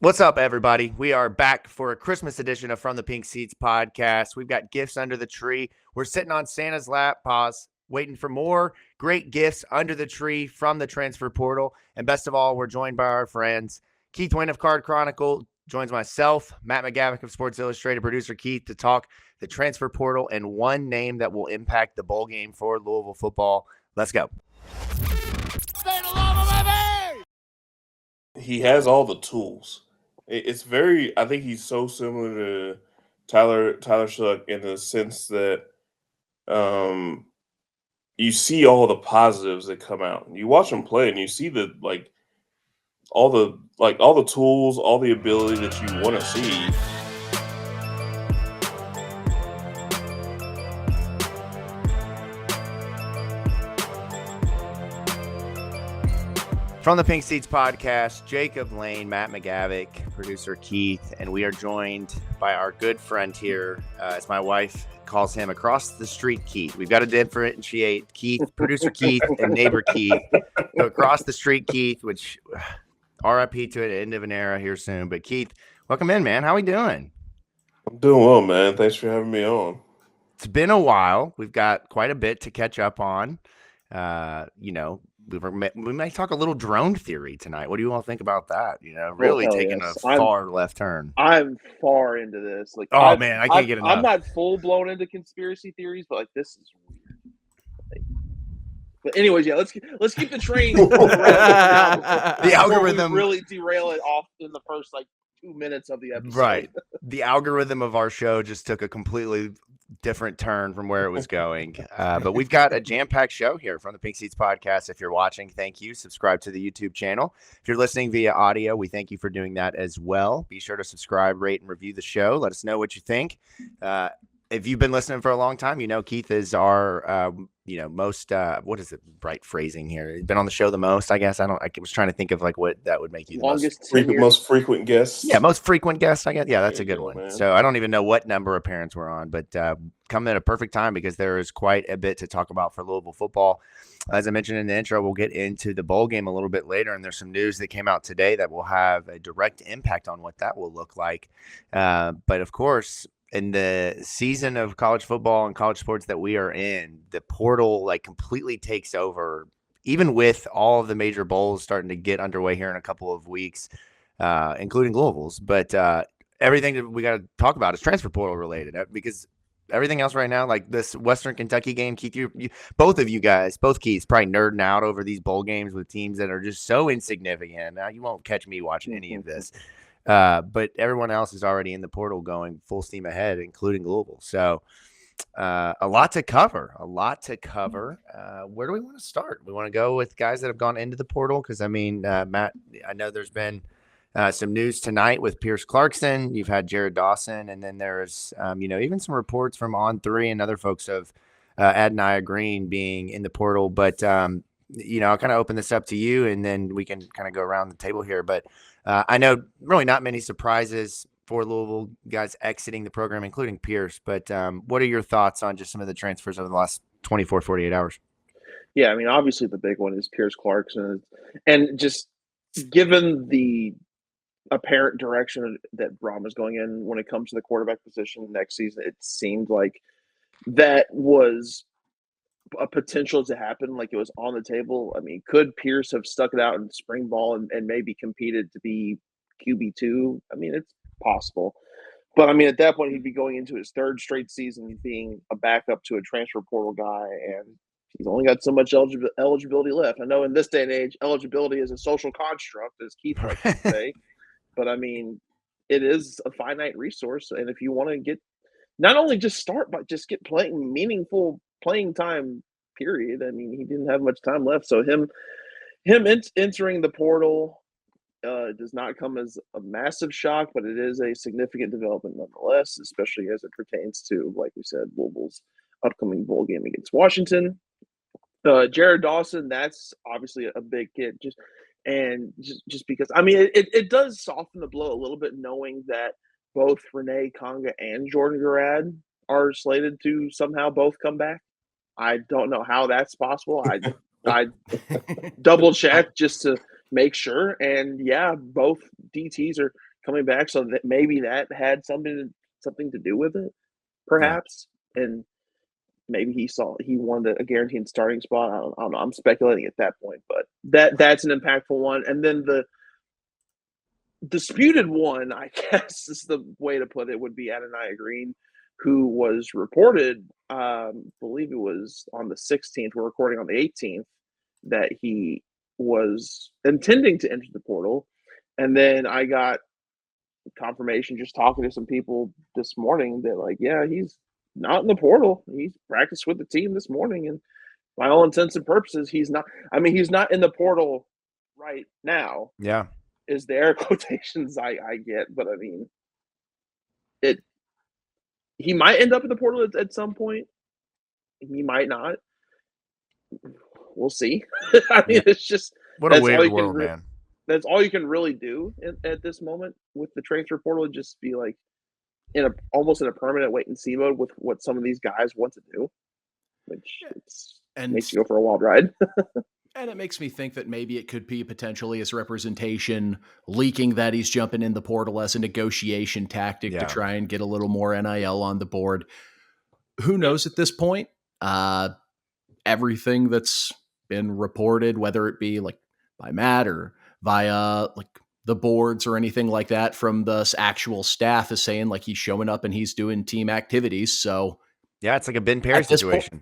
What's up, everybody? We are back for a Christmas edition of From the Pink Seats podcast. We've got gifts under the tree. We're sitting on Santa's lap, waiting for more great gifts under the tree from the transfer portal. And best of all, we're joined by our friends. Keith Wynne of Chronicle joins myself, Matt McGavic of Sports Illustrated, producer Keith, to talk the transfer portal and one name that will impact the bowl game for Louisville football. Let's go. He has all the tools. It's very. I think he's so similar to Tyler Shuck in the sense that you see all the positives that come out. You watch him play, and you see all the tools, all the ability that you want to see. From the Pink Seats podcast, Jacob Lane, Matt McGavic, producer Keith, and we are joined by our good friend here, as my wife calls him, across the street Keith. We've got to differentiate Keith, producer Keith, and neighbor Keith. So across the street Keith, which RIP to the end of an era here soon. But Keith, welcome in, man. How we doing? I'm doing well, man. Thanks for having me on. It's been a while. We've got quite a bit to catch up on. We might talk a little drone theory tonight. What do you all think about that? Really taking a far left turn. I'm far into this. Man, I can't get enough. I'm not full blown into conspiracy theories, but this is weird. But anyways, yeah, let's keep the train. The algorithm really derail it off in the first 2 minutes of the episode. Right. The algorithm of our show just took a completely different turn from where it was going. But we've got a jam-packed show here from the Pink Seats podcast. If you're watching, thank you. Subscribe to the YouTube channel. If you're listening via audio, we thank you for doing that as well. Be sure to subscribe, rate, and review the show. Let us know what you think. If you've been listening for a long time, Keith is our, most, what is it? Bright phrasing here. He's been on the show the most, I guess. I was trying to think of what that would make you the most frequent guest. Yeah, most frequent guest, I guess. Yeah, that's a good one. Man. So I don't even know what number of parents we're on, but come at a perfect time because there is quite a bit to talk about for Louisville football. As I mentioned in the intro, we'll get into the bowl game a little bit later, and there's some news that came out today that will have a direct impact on what that will look like. But of course, in the season of college football and college sports that we are in, the portal completely takes over, even with all of the major bowls starting to get underway here in a couple of weeks, including Louisville's. But everything that we got to talk about is transfer portal related because everything else right now, like this Western Kentucky game, Keith, you both of you guys, both Keiths, probably nerding out over these bowl games with teams that are just so insignificant. Now, you won't catch me watching any of this. But everyone else is already in the portal going full steam ahead, including Louisville. So a lot to cover. Where do we want to start? We want to go with guys that have gone into the portal because, Matt, I know there's been some news tonight with Pierce Clarkson. You've had Jared Dawson, and then there's, even some reports from On3 and other folks of Adonai Green being in the portal. But, I'll kind of open this up to you, and then we can kind of go around the table here. But I know really not many surprises for Louisville guys exiting the program, including Pierce. But what are your thoughts on just some of the transfers over the last 24, 48 hours? Yeah, obviously the big one is Pierce Clarkson. And just given the apparent direction that Brom is going in when it comes to the quarterback position next season, it seemed like that was a potential to happen, like it was on the table. Could Pierce have stuck it out in spring ball and maybe competed to be QB2? It's possible. But at that point, he'd be going into his third straight season being a backup to a transfer portal guy, and he's only got so much eligibility left. I know in this day and age, eligibility is a social construct, as Keith likes to say. But it is a finite resource, and if you want to get not only just start, but just get playing meaningful playing time, period. He didn't have much time left. So him entering the portal does not come as a massive shock, but it is a significant development nonetheless, especially as it pertains to, like we said, Louisville's upcoming bowl game against Washington. Jared Dawson, that's obviously a big kid. Just because, it does soften the blow a little bit knowing that both Renee Conga and Jordan Garrad are slated to somehow both come back. I don't know how that's possible. I double check just to make sure. And yeah, both DTs are coming back, so that maybe that had something to do with it, perhaps. Yeah. And maybe he wanted a guaranteed starting spot. I don't know. I'm speculating at that point, but that's an impactful one. And then the disputed one, I guess is the way to put it, would be Ananiah Green, who was reported, believe it was on the 16th, we're recording on the 18th, that he was intending to enter the portal. And then I got confirmation just talking to some people this morning that, like, yeah, he's not in the portal. He's practiced with the team this morning, and by all intents and purposes, he's not. I mean, he's not in the portal right now. Yeah. Is the air quotations I get, but I mean, he might end up in the portal at some point. He might not. We'll see. I mean, it's just what a weird world, man. That's all you can really do at this moment with the transfer portal. Just be like almost in a permanent wait and see mode with what some of these guys want to do, which makes you go for a wild ride. And it makes me think that maybe it could be potentially his representation leaking that he's jumping in the portal as a negotiation tactic to try and get a little more NIL on the board. Who knows at this point? Everything that's been reported, whether it be like by Matt or via like the boards or anything like that from the actual staff, is saying like he's showing up and he's doing team activities. So yeah, it's like a Ben Perry situation.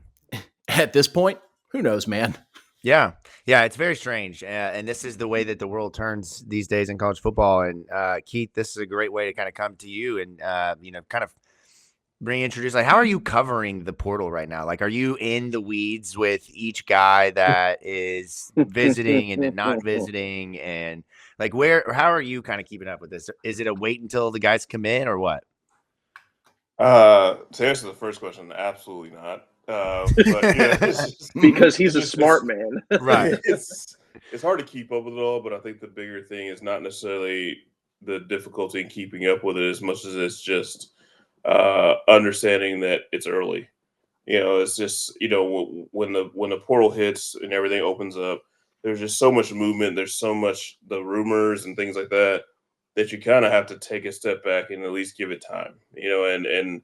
At this point, who knows, man? Yeah, it's very strange, and this is the way that the world turns these days in college football. And Keith, this is a great way to kind of come to you and kind of introduce, like, how are you covering the portal right now? Like, are you in the weeds with each guy that is visiting and then not visiting, and like how are you kind of keeping up with this? Is it a wait until the guys come in or what? To answer the first question, absolutely not. But because he's a smart man, right? It's hard to keep up with it all, but I think the bigger thing is not necessarily the difficulty in keeping up with it as much as it's just understanding that it's early. It's just when the portal hits and everything opens up, there's just so much movement. There's so much the rumors and things like that you kind of have to take a step back and at least give it time. And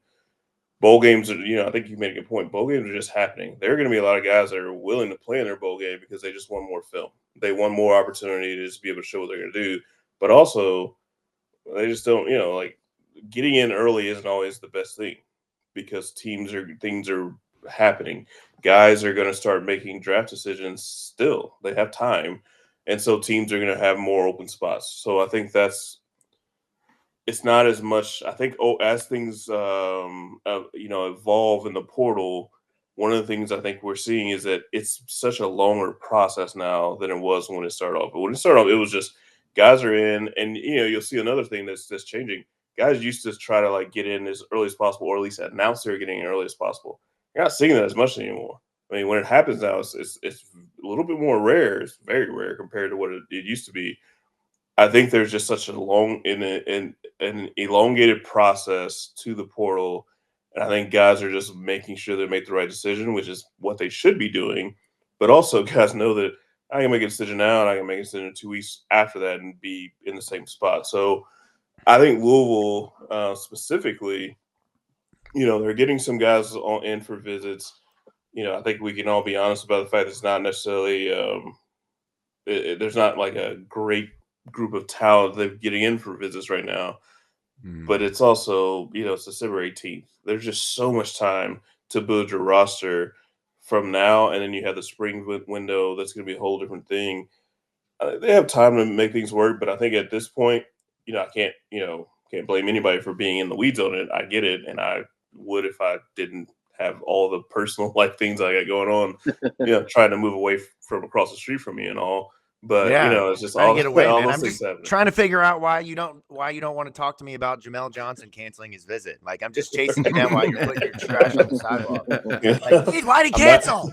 bowl games are, I think you made a good point. Bowl games are just happening. There are going to be a lot of guys that are willing to play in their bowl game because they just want more film. They want more opportunity to just be able to show what they're going to do. But also, they just don't, like getting in early isn't always the best thing because things are happening. Guys are going to start making draft decisions still. They have time. And so teams are going to have more open spots. So I think it's not as much. I think as things evolve in the portal, one of the things I think we're seeing is that it's such a longer process now than it was when it started off. But when it started off, it was just guys are in, and you'll see another thing that's changing. Guys used to try to like get in as early as possible, or at least announce they're getting in early as possible. You're not seeing that as much anymore. I mean, when it happens now, it's a little bit more rare. It's very rare compared to what it used to be. I think there's just such a long an elongated process to the portal, and I think guys are just making sure they make the right decision, which is what they should be doing. But also, guys know that I can make a decision now, and I can make a decision 2 weeks after that, and be in the same spot. So, I think Louisville specifically, they're getting some guys in for visits. I think we can all be honest about the fact that it's not necessarily there's not like a great group of talent they're getting in for visits right now. But it's also, it's December 18th. There's just so much time to build your roster from now, and then you have the spring window. That's going to be a whole different thing. They have time to make things work, but I think at this point, I can't blame anybody for being in the weeds on it. I get it, and I would if I didn't have all the personal life things I got going on, trying to move away from across the street from me and all. But it's just all get away, man. I'm just trying to figure out why you don't want to talk to me about Jamel Johnson canceling his visit. Like, I'm just chasing you down while you're putting your trash on the sidewalk. Like, why'd he cancel?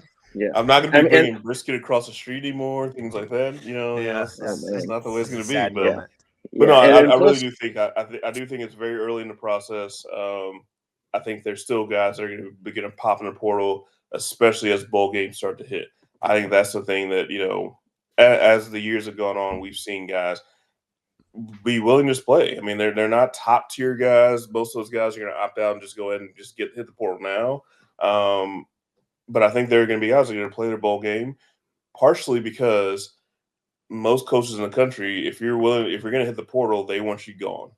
I'm not going to be bringing brisket across the street anymore, things like that. It's not the way it's going to be. But no, I really do think I do think it's very early in the process. I think there's still guys that are going to begin to pop in the portal, especially as bowl games start to hit. I think that's the thing that as the years have gone on, we've seen guys. be willing to play. I mean, they're not top tier guys. Most of those guys are going to opt out and just go ahead and just hit the portal now. But I think there are going to be guys that are going to play their bowl game, partially because most coaches in the country, if you're going to hit the portal, they want you gone.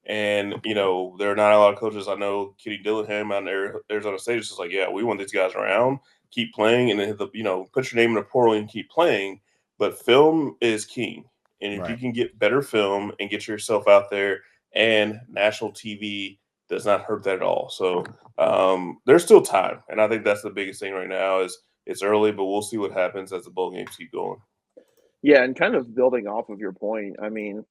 And, there are not a lot of coaches. I know Kenny Dillingham out in Arizona State is just like, yeah, we want these guys around, keep playing, and then put your name in the portal and keep playing. But film is king. And if you can get better film and get yourself out there, and national TV does not hurt that at all. So there's still time. And I think that's the biggest thing right now is it's early, but we'll see what happens as the bowl games keep going. Yeah, and kind of building off of your point, I mean,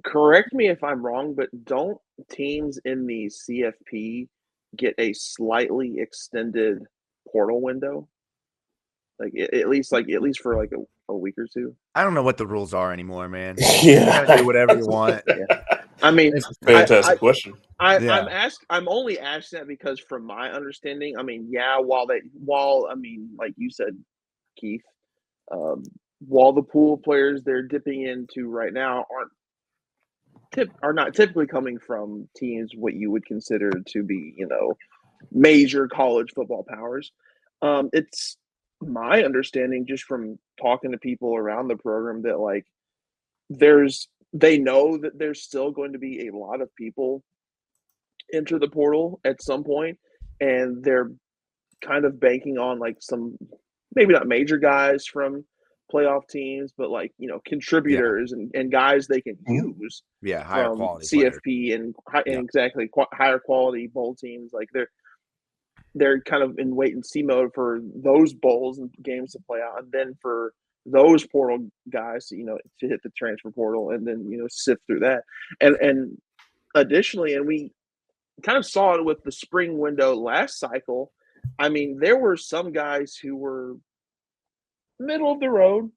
correct me if I'm wrong, but don't teams in the CFP get a slightly extended portal window? At least for like a week or two. I don't know what the rules are anymore, man. Yeah, you gotta do whatever you want. Yeah. I mean, fantastic question. I'm only asking that because from my understanding, I mean, yeah, like you said, Keith, while the pool of players they're dipping into right now are not typically coming from teams what you would consider to be, major college football powers. It's my understanding just from talking to people around the program that like they know that there's still going to be a lot of people enter the portal at some point, and they're kind of banking on like some maybe not major guys from playoff teams, but like contributors and guys they can use higher from quality CFP and exactly higher quality bowl teams. Like they're kind of in wait and see mode for those bowls and games to play out, and then for those portal guys to hit the transfer portal and then sift through that. And additionally, and we kind of saw it with the spring window last cycle. I mean, there were some guys who were middle of the road,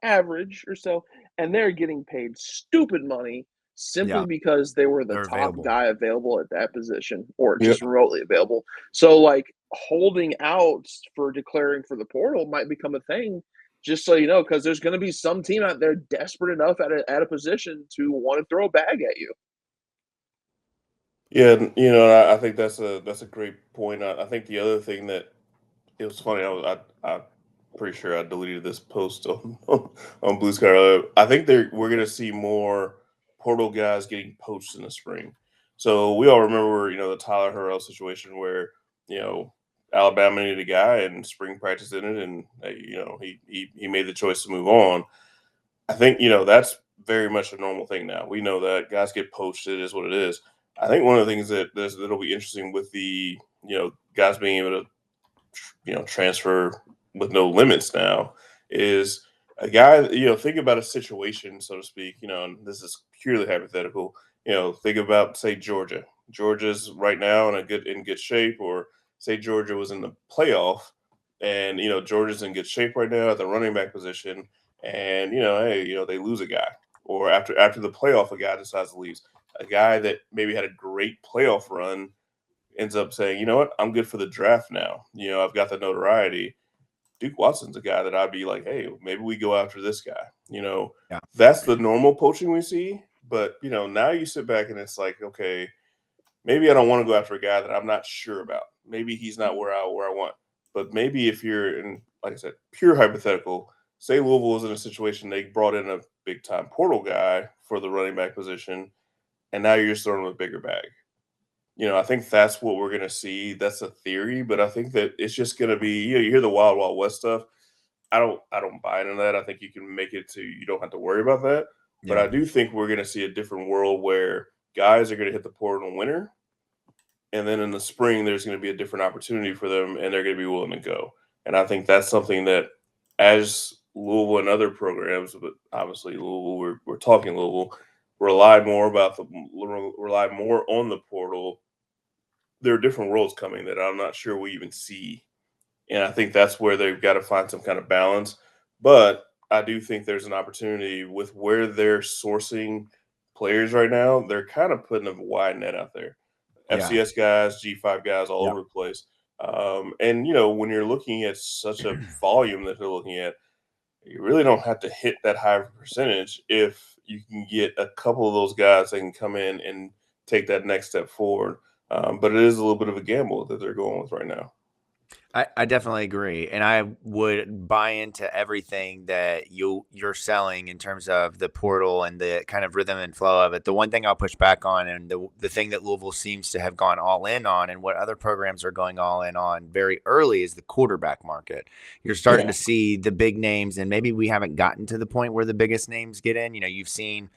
average or so, and they're getting paid stupid money simply because they were the top available. Guy available at that position or just remotely available. So like holding out for declaring for the portal might become a thing, just so you know, because there's going to be some team out there desperate enough at a position to want to throw a bag at you. Yeah, I think that's a great point. I think the other thing that it was funny. I'm pretty sure I deleted this post on Blue Sky earlier. I think we're going to see more portal guys getting poached in the spring. So we all remember, the Tyler Harrell situation where Alabama needed a guy and spring practice in it, and he made the choice to move on. I think that's very much a normal thing now. We know that guys get poached. It is what it is. I think one of the things that'll be interesting with the guys being able to transfer with no limits now is a guy. Think about a situation, so to speak. And this is purely hypothetical. Think about say Georgia. Georgia's right now in good shape, or say Georgia was in the playoff, and Georgia's in good shape right now at the running back position, and they lose a guy, or after the playoff, a guy decides to leave. A guy that maybe had a great playoff run ends up saying, you know what, I'm good for the draft now. I've got the notoriety. Duke Watson's a guy that I'd be like, hey, maybe we go after this guy. That's the normal poaching we see. But, now you sit back and it's like, okay, maybe I don't want to go after a guy that I'm not sure about. Maybe he's not where I want. But maybe if you're in, like I said, pure hypothetical, say Louisville was in a situation, they brought in a big time portal guy for the running back position, and now you're just throwing a bigger bag. I think that's what we're going to see. That's a theory, but I think that it's just going to be, you hear the Wild Wild West stuff. I don't buy into that. I think you can make it to, you don't have to worry about that. But I do think we're going to see a different world where guys are going to hit the portal in winter. And then in the spring, there's going to be a different opportunity for them, and they're going to be willing to go. And I think that's something that as Louisville and other programs, but obviously Louisville, we're talking Louisville, rely more on the portal. There are different worlds coming that I'm not sure we even see. And I think that's where they've got to find some kind of balance. But I do think there's an opportunity with where they're sourcing players right now. They're kind of putting a wide net out there. FCS guys, G5 guys all over the place. And, when you're looking at such a volume that they're looking at, you really don't have to hit that high percentage if you can get a couple of those guys that can come in and take that next step forward. But it is a little bit of a gamble that they're going with right now. I definitely agree, and I would buy into everything that you're selling in terms of the portal and the kind of rhythm and flow of it. The one thing I'll push back on, and the thing that Louisville seems to have gone all in on, and what other programs are going all in on very early, is the quarterback market. You're starting to see the big names, and maybe we haven't gotten to the point where the biggest names get in. You've seen.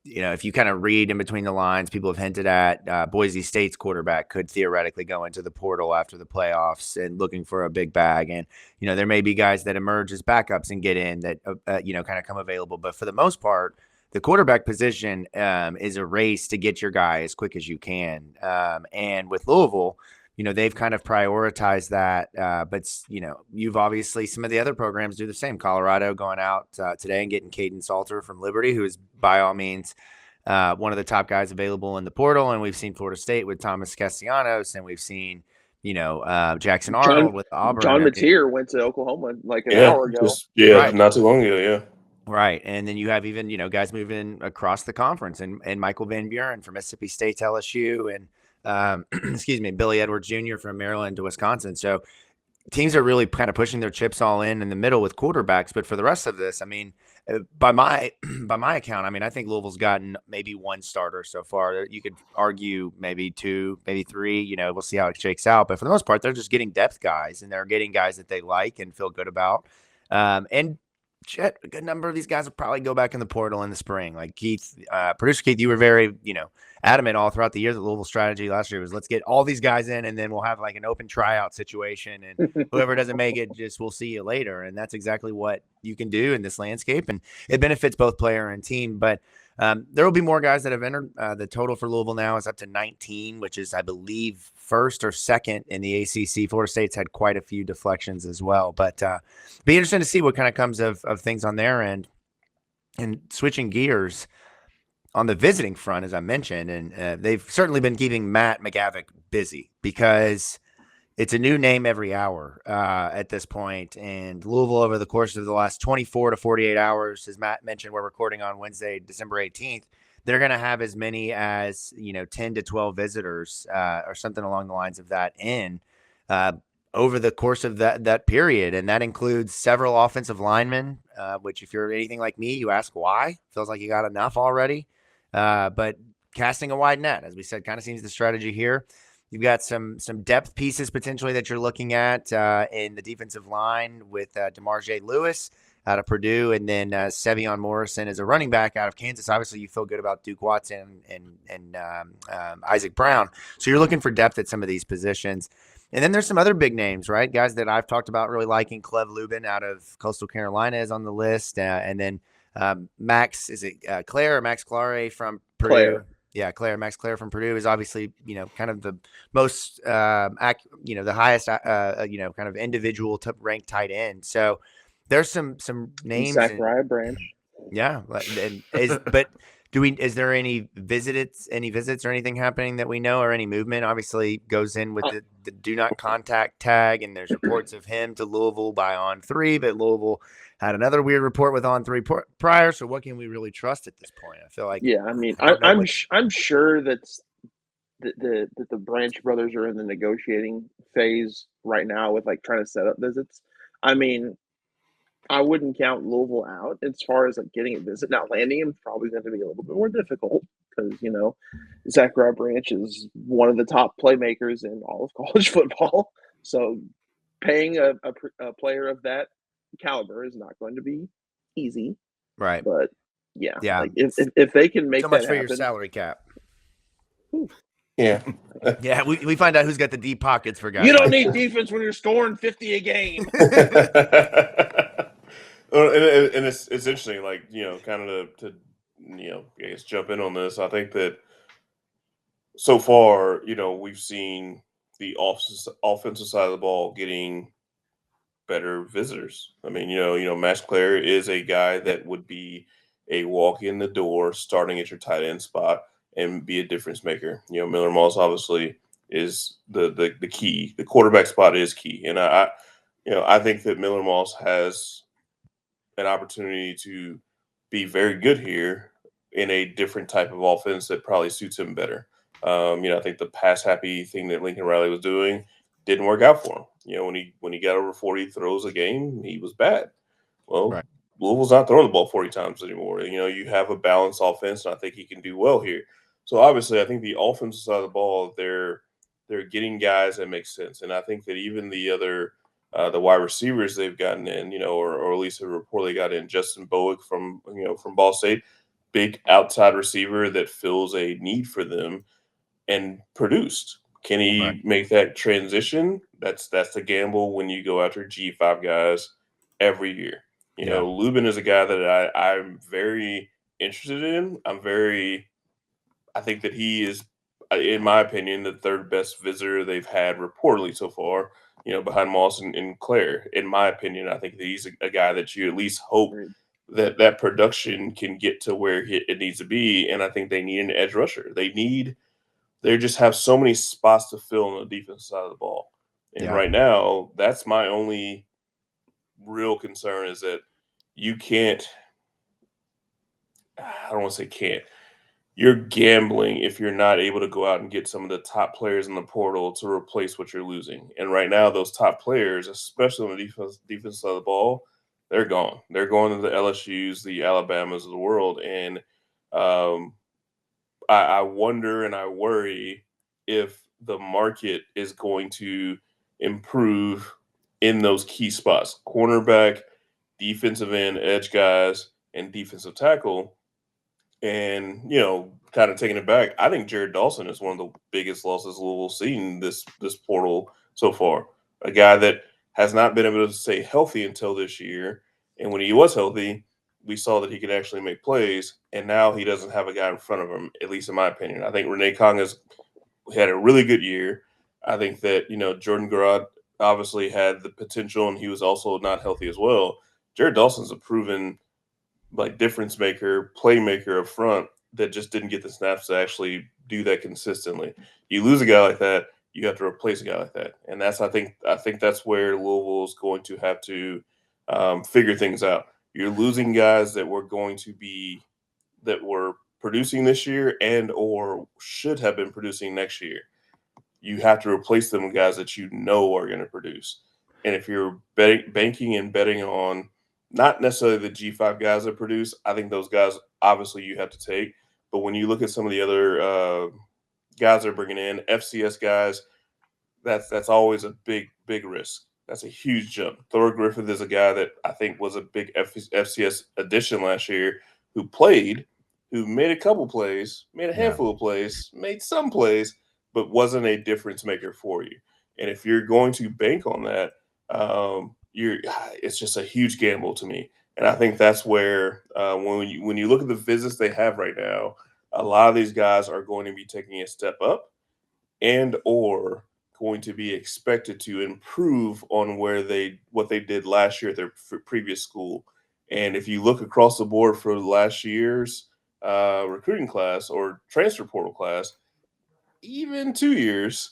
If you kind of read in between the lines, people have hinted at Boise State's quarterback could theoretically go into the portal after the playoffs and looking for a big bag. And, there may be guys that emerge as backups and get in that, kind of come available. But for the most part, the quarterback position is a race to get your guy as quick as you can. And with Louisville, they've kind of prioritized that. But, you've obviously some of the other programs do the same. Colorado going out today and getting Caden Salter from Liberty, who is by all means one of the top guys available in the portal. And we've seen Florida State with Thomas Castellanos, and we've seen, Jackson Arnold with Auburn. John Mateer went to Oklahoma like an hour ago. Right. Not too long ago, yeah. Right. And then you have even, guys moving across the conference and Michael Van Buren from Mississippi State to LSU and, Billy Edwards Jr. from Maryland to Wisconsin. So teams are really kind of pushing their chips all in the middle with quarterbacks. But for the rest of this, by my account, I think Louisville's gotten maybe one starter so far. You could argue maybe two, maybe three. We'll see how it shakes out. But for the most part, they're just getting depth guys, and they're getting guys that they like and feel good about. And a good number of these guys will probably go back in the portal in the spring. Like Keith, producer Keith, you were very, adamant all throughout the year. The Louisville strategy last year was let's get all these guys in, and then we'll have like an open tryout situation, and whoever doesn't make it, we'll see you later. And that's exactly what you can do in this landscape, and it benefits both player and team. But there will be more guys that have entered. The total for Louisville now is up to 19, which is, I believe, first or second in the ACC. Florida State's had quite a few deflections as well, but be interesting to see what kind of comes of things on their end. And switching gears on the visiting front, as I mentioned, and they've certainly been keeping Matt McGavic busy because it's a new name every hour at this point. And Louisville, over the course of the last 24 to 48 hours, as Matt mentioned, we're recording on Wednesday, December 18th. They're going to have as many as 10 to 12 visitors or something along the lines of that in over the course of that period, and that includes several offensive linemen. Which, if you're anything like me, you ask why. Feels like you got enough already, but casting a wide net, as we said, kind of seems the strategy here. You've got some depth pieces potentially that you're looking at in the defensive line with DeMarge Lewis out of Purdue, and then Sevion Morrison is a running back out of Kansas. Obviously, you feel good about Duke Watson and Isaac Brown. So you're looking for depth at some of these positions. And then there's some other big names, right? Guys that I've talked about really liking. Clev Lubin out of Coastal Carolina is on the list. And then Max, is it Claire or Max Clare from Purdue? Claire. Yeah, Max Clare from Purdue is obviously, kind of the most, the highest, kind of individual ranked tight end. So there's some names. Zachariah Branch. Yeah. But is there any visits or anything happening that we know, or any movement? Obviously goes in with the do not contact tag, and there's reports of him to Louisville by On3, but Louisville had another weird report with On3 prior. So what can we really trust at this point? I feel like, I'm sure that the Branch brothers are in the negotiating phase right now with like trying to set up visits. I wouldn't count Louisville out as far as like getting a visit. Now, landing him is probably going to be a little bit more difficult because, Zachariah Branch is one of the top playmakers in all of college football. So paying a player of that caliber is not going to be easy. Right. But, yeah. Like if they can make so much that for happen, your salary cap. Yeah. Yeah, we find out who's got the deep pockets for guys. You don't need defense when you're scoring 50 a game. And it's interesting, like, kind of to I guess jump in on this. I think that so far, we've seen the offensive side of the ball getting better visitors. Max Clare is a guy that would be a walk in the door starting at your tight end spot and be a difference maker. Miller Moss obviously is the key. The quarterback spot is key. And I think that Miller Moss has an opportunity to be very good here in a different type of offense that probably suits him better. I think the pass happy thing that Lincoln Riley was doing didn't work out for him. When he got over 40 throws a game, he was bad. Well, Right. Louisville's not throwing the ball 40 times anymore. You have a balanced offense, and I think he can do well here. So obviously, I think the offensive side of the ball, they're getting guys that make sense, and I think that even the other the wide receivers they've gotten in, or at least a report they got in, Justin Bowick from Ball State, big outside receiver that fills a need for them and produced. Can he make that transition? That's the gamble when you go after G5 guys every year. Lubin is a guy that I'm very interested in. I think that he is, in my opinion, the third best visitor they've had reportedly so far, behind Moss and Claire. In my opinion, I think that he's a guy that you at least hope that production can get to where it needs to be. And I think they need an edge rusher. They just have so many spots to fill on the defensive side of the ball. And right now, that's my only real concern is that you can't – I don't want to say can't. You're gambling if you're not able to go out and get some of the top players in the portal to replace what you're losing. And right now, those top players, especially on the defense side of the ball, they're gone. They're going to the LSUs, the Alabamas of the world. And I wonder and I worry if the market is going to improve in those key spots: cornerback, defensive end, edge guys, and defensive tackle. And, kind of taking it back, I think Jared Dawson is one of the biggest losses Louisville's seen this portal so far. A guy that has not been able to stay healthy until this year. And when he was healthy, we saw that he could actually make plays. And now he doesn't have a guy in front of him, at least in my opinion. I think Renee Kong has had a really good year. I think that, Jordan Garrod obviously had the potential, and he was also not healthy as well. Jared Dawson's a proven difference maker, playmaker up front that just didn't get the snaps to actually do that consistently. You lose a guy like that, you have to replace a guy like that. And I think that's where Louisville's going to have to figure things out. You're losing guys that were producing this year and or should have been producing next year. You have to replace them with guys that are going to produce. And if you're banking and betting on not necessarily the G5 guys that produce, I think those guys obviously you have to take. But when you look at some of the other guys they're bringing in, FCS guys, that's always a big risk. That's a huge jump. Thor Griffith is a guy that I think was a big FCS addition last year who played, who made a couple plays, made a handful of plays, made some plays, but wasn't a difference maker for you. And if you're going to bank on that, it's just a huge gamble to me. And I think that's where when you look at the visits they have right now, a lot of these guys are going to be taking a step up and or going to be expected to improve on what they did last year at their previous school. And if you look across the board for last year's recruiting class or transfer portal class, even 2 years,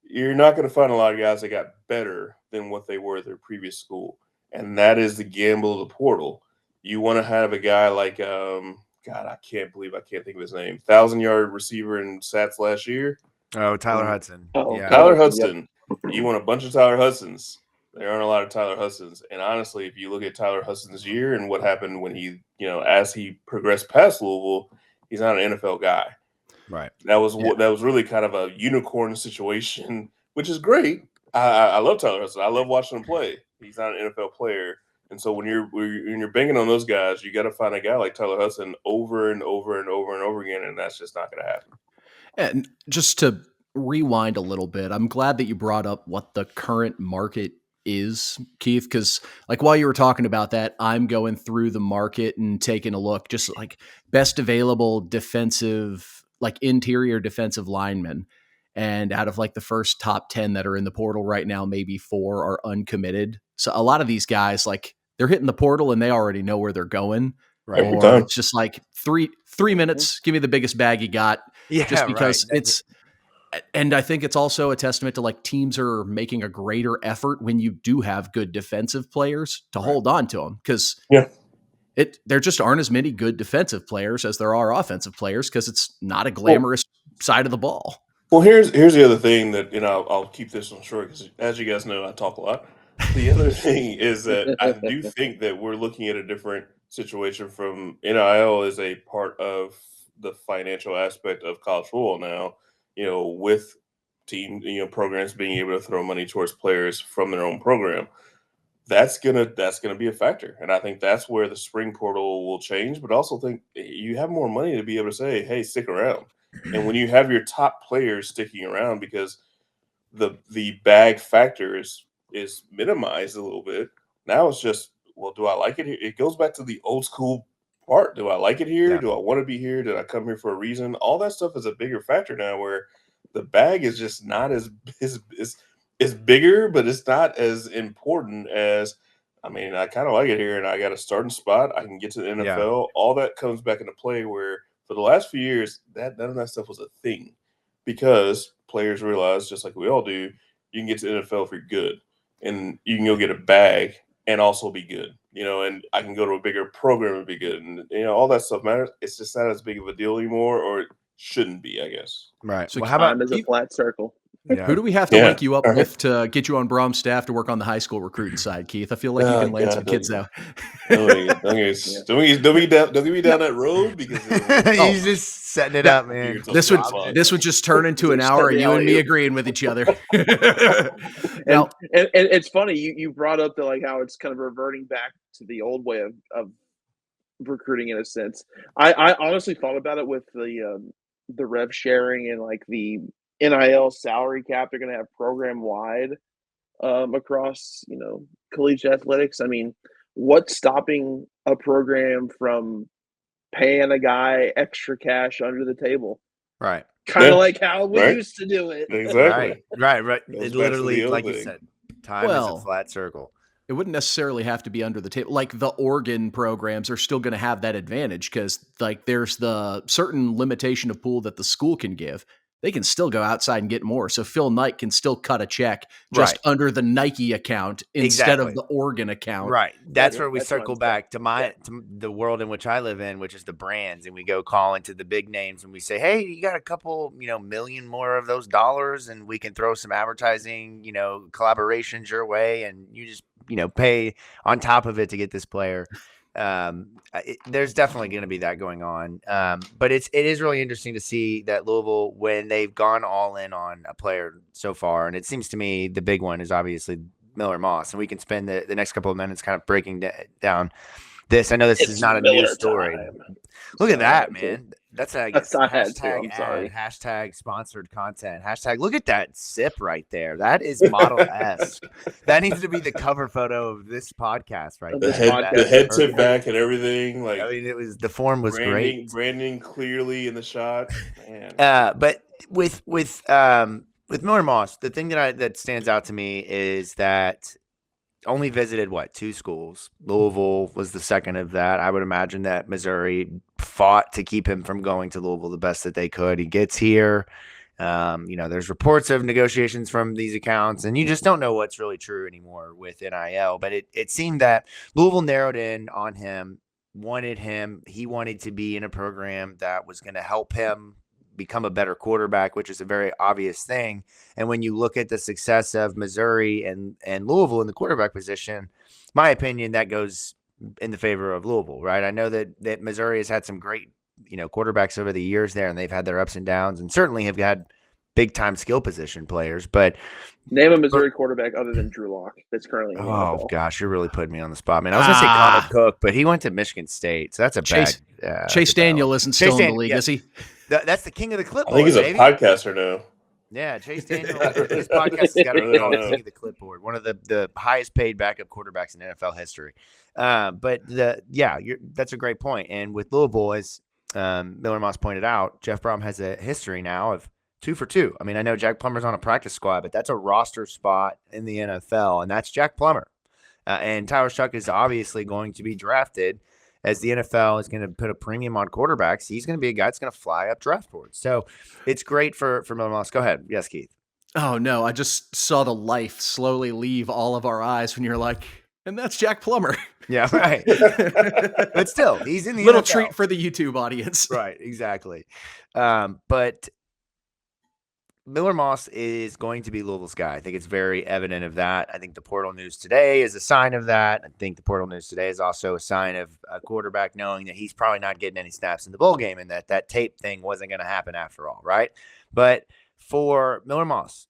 you're not going to find a lot of guys that got better than what they were at their previous school. And that is the gamble of the portal. You want to have a guy like, I can't think of his name, 1,000-yard receiver in Sats last year. Oh, Tyler Hudson. Tyler Hudson. Yep. You want a bunch of Tyler Hudsons. There aren't a lot of Tyler Hudsons. And honestly, if you look at Tyler Hudson's year and what happened when he, as he progressed past Louisville, he's not an NFL guy. Right. That was really kind of a unicorn situation, which is great. I love Tyler Hudson. I love watching him play. He's not an NFL player. And so when you're banking on those guys, you got to find a guy like Tyler Hudson over and over and over and over again, and that's just not going to happen. And just to rewind a little bit, I'm glad that you brought up what the current market is, Keith, because while you were talking about that, I'm going through the market and taking a look, just best available defensive, interior defensive linemen. And out of the first top 10 that are in the portal right now, maybe 4 are uncommitted. So a lot of these guys, they're hitting the portal and they already know where they're going. Right. Or it's just 3 minutes, give me the biggest bag you got. Yeah, just because it's, and I think it's also a testament to teams are making a greater effort when you do have good defensive players to hold on to them. Because There just aren't as many good defensive players as there are offensive players because it's not a glamorous side of the ball. Well, here's the other thing that, I'll keep this one short because, as you guys know, I talk a lot. The other thing is that I do think that we're looking at a different situation from NIL as a part of the financial aspect of college football now, with team, programs being able to throw money towards players from their own program. That's gonna be a factor, and I think that's where the spring portal will change. But I also think you have more money to be able to say, "Hey, stick around." And when you have your top players sticking around, because the bag factor is minimized a little bit. Now it's just, well, do I like it here? It goes back to the old school part. Do I like it here? Yeah. Do I want to be here? Did I come here for a reason? All that stuff is a bigger factor now, where the bag is just not as it's bigger, but it's not as important as, I kind of like it here, and I got a starting spot. I can get to the NFL. Yeah. All that comes back into play, where for the last few years, that none of that stuff was a thing, because players realize, just like we all do, you can get to the NFL if you're good, and you can go get a bag and also be good, and I can go to a bigger program and be good, and all that stuff matters. It's just not as big of a deal anymore, or it shouldn't be, I guess. Right. So Well, how about Time is a flat circle. yeah. Who do we have to Yeah. link you up with to get you on Brom's staff to work on the high school recruiting side, Keith? I feel like you Oh, can land some God, kids now. Don't get me down that road, because He's just setting it up, man. This would just turn into an hour and you and me agreeing with each other. Now, and it's funny you brought up how it's kind of reverting back to the old way of recruiting, in a sense. I honestly thought about it with the rev sharing and the NIL salary cap they're going to have program wide across collegiate athletics. What's stopping a program from paying a guy extra cash under the table? Right. Kind of like how we used to do it. Exactly. Right. Goes It back to literally, the old like you thing. said, time is a flat circle. It wouldn't necessarily have to be under the table. Like the Oregon programs are still going to have that advantage because there's the certain limitation of pool that the school can give. They can still go outside and get more. So Phil Knight can still cut a check just under the Nike account instead of the Oregon account. Right. That's where we circle back to to the world in which I live in, which is the brands. And we go call into the big names and we say, hey, you got a couple, million more of those dollars, and we can throw some advertising, collaborations your way. And you just, pay on top of it to get this player. There's definitely going to be that going on. But it is really interesting to see that Louisville, when they've gone all in on a player so far, and it seems to me the big one is obviously Miller Moss, and we can spend the next couple of minutes kind of breaking down this. I know this is not a news story. Look at that, man. That's hashtag sponsored content. Hashtag look at that sip right there. That is model-esque. That needs to be the cover photo of this podcast right there. The head tip back and everything. The form was great. Branding clearly in the shot. Man. But with Miller Moss, the thing that stands out to me is that only visited 2 schools. Louisville was the second of that. I would imagine that Missouri fought to keep him from going to Louisville the best that they could. He gets here. There's reports of negotiations from these accounts, and you just don't know what's really true anymore with NIL. But it seemed that Louisville narrowed in on him, wanted him. He wanted to be in a program that was going to help him become a better quarterback, which is a very obvious thing. And when you look at the success of Missouri and Louisville in the quarterback position, my opinion, that goes in the favor of Louisville, right? I know that Missouri has had some great, quarterbacks over the years there, and they've had their ups and downs, and certainly have had big time skill position players. But name a Missouri quarterback other than Drew Lock that's currently in the NFL. Gosh, you're really putting me on the spot, man. I was gonna say Connor Cook, but he went to Michigan State, so that's a Chase Daniel isn't still in the league, is he? That's the king of the clipboard. I think he's a podcaster now. Yeah, Chase Daniel. His podcast has got to be called King of the Clipboard, one of the highest paid backup quarterbacks in NFL history. But that's a great point. And with Louisville, as Miller Moss pointed out, Jeff Brom has a history now of 2 for 2. I know Jack Plummer's on a practice squad, but that's a roster spot in the NFL, and that's Jack Plummer. And Tyler Shuck is obviously going to be drafted. As the NFL is going to put a premium on quarterbacks, he's going to be a guy that's going to fly up draft boards. So it's great for Miller Moss. Go ahead. Yes, Keith. Oh, no. I just saw the life slowly leave all of our eyes when you're like, And that's Jack Plummer. Yeah, right. But still, he's in the little NFL. treat for the YouTube audience. Right, exactly. But Miller Moss is going to be Louisville's guy. I think it's very evident of that. I think the portal news today is a sign of that. I think the portal news today is also a sign of a quarterback knowing that he's probably not getting any snaps in the bowl game and that tape thing wasn't going to happen after all, right? But for Miller Moss,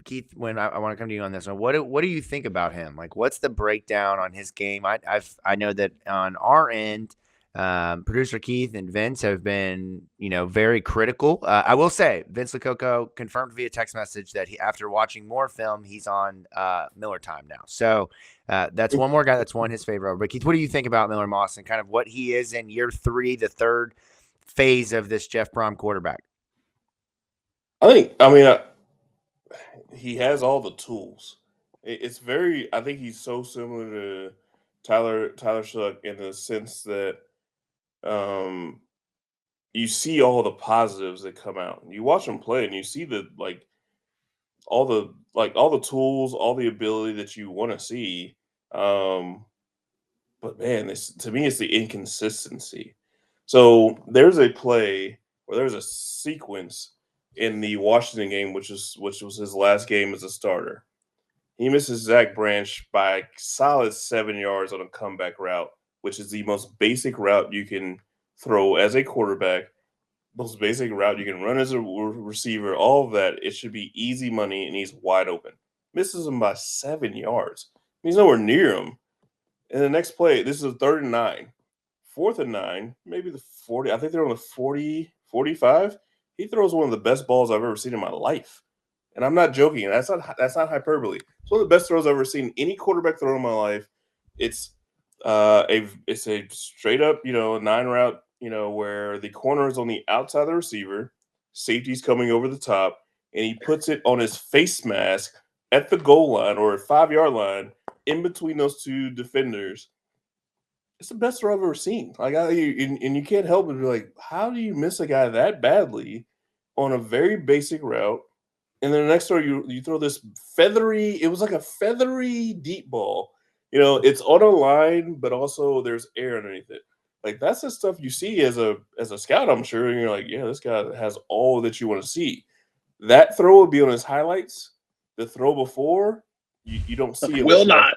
Keith, when I want to come to you on this one, what do you think about him? Like, what's the breakdown on his game? I know that on our end, producer Keith and Vince have been, very critical. I will say Vince Lococo confirmed via text message that after watching more film, he's on Miller time now. So that's one more guy that's won his favor over. But Keith, what do you think about Miller Moss and kind of what he is in year 3, the third phase of this Jeff Brom quarterback? He has all the tools. I think he's so similar to Tyler Shuck in the sense that you see all the positives that come out. You watch him play and you see all the tools, all the ability that you want to see. But man, to me, it's the inconsistency. So there's a play where there's a sequence in the Washington game, which was his last game as a starter. He misses Zach Branch by a solid 7 yards on a comeback route, which is the most basic route you can throw as a quarterback, most basic route you can run as a receiver, all of that. It should be easy money, and he's wide open. Misses him by 7 yards. He's nowhere near him. And the next play, this is a 3rd and 9. 4th and 9, maybe the 40. I think they're on the 40, 45. He throws one of the best balls I've ever seen in my life. And I'm not joking. That's not hyperbole. It's one of the best throws I've ever seen any quarterback throw in my life. It's a straight up, 9 route, where the corner is on the outside of the receiver, safety's coming over the top, and he puts it on his face mask at the goal line or 5-yard line in between those two defenders. It's the best throw I've ever seen. And you can't help but be like, how do you miss a guy that badly on a very basic route? And then the next throw, you throw this feathery. It was like a feathery deep ball. It's on a line, but also there's air underneath it. Like, that's the stuff you see as a scout, I'm sure. And you're like, yeah, this guy has all that you want to see. That throw would be on his highlights. The throw before, you don't see it. Will not.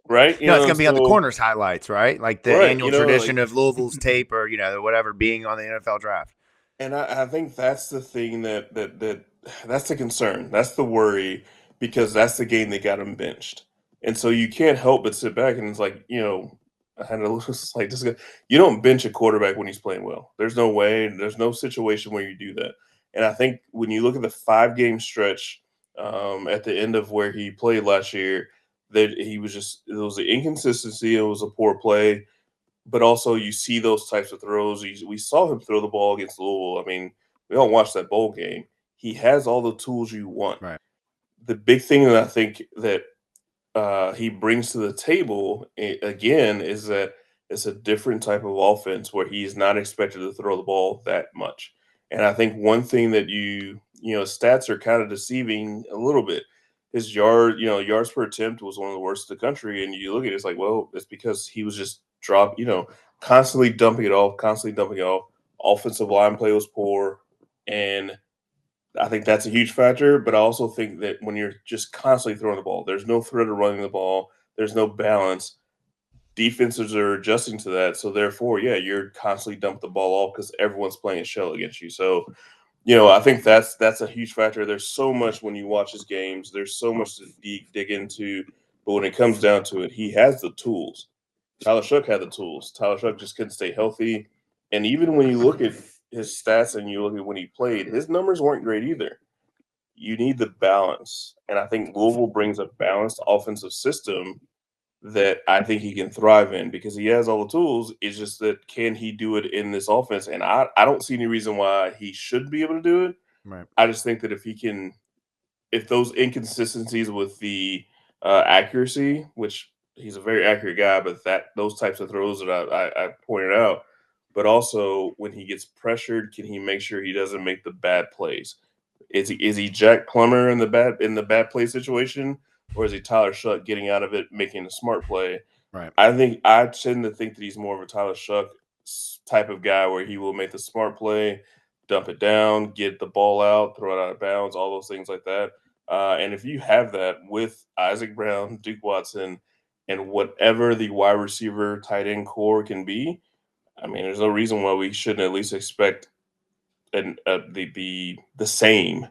Right? No, it's going to be on the corners highlights, right? Like the annual tradition of Louisville's tape or, whatever being on the NFL draft. And I think that's the thing that's the concern. That's the worry, because that's the game that got him benched. And so you can't help but sit back and it's like, I had a like this guy. You don't bench a quarterback when he's playing well. There's no way. There's no situation where you do that. And I think when you look at the 5-game stretch at the end of where he played last year, that it was an inconsistency. It was a poor play, but also you see those types of throws. We saw him throw the ball against Louisville. I mean, we all watched that bowl game. He has all the tools you want. Right. The big thing that I think that he brings to the table again is that it's a different type of offense where he's not expected to throw the ball that much. And I think one thing that stats are kind of deceiving a little bit. His yards per attempt was one of the worst in the country. And you look at it, it's like, well, it's because he was just constantly dumping it off. Offensive line play was poor. And I think that's a huge factor, but I also think that when you're just constantly throwing the ball, there's no threat of running the ball, there's no balance. Defenses are adjusting to that, so therefore, you're constantly dumping the ball off because everyone's playing shell against you. So, I think that's a huge factor. There's so much when you watch his games. There's so much to dig into, but when it comes down to it, he has the tools. Tyler Shuck had the tools. Tyler Shuck just couldn't stay healthy, and even when you look at his stats and you look at when he played, his numbers weren't great either. You need the balance. And I think Louisville brings a balanced offensive system that I think he can thrive in because he has all the tools. It's just that can he do it in this offense? And I don't see any reason why he should be able to do it. Right. I just think that if those inconsistencies with the accuracy, which he's a very accurate guy, but those types of throws that I pointed out, but also when he gets pressured, can he make sure he doesn't make the bad plays? Is he Jack Plummer in the bad play situation, or is he Tyler Shuck getting out of it, making a smart play? Right. I tend to think that he's more of a Tyler Shuck type of guy where he will make the smart play, dump it down, get the ball out, throw it out of bounds, all those things like that. And if you have that with Isaac Brown, Duke Watson, and whatever the wide receiver tight end core can be, I mean, there's no reason why we shouldn't at least expect the same.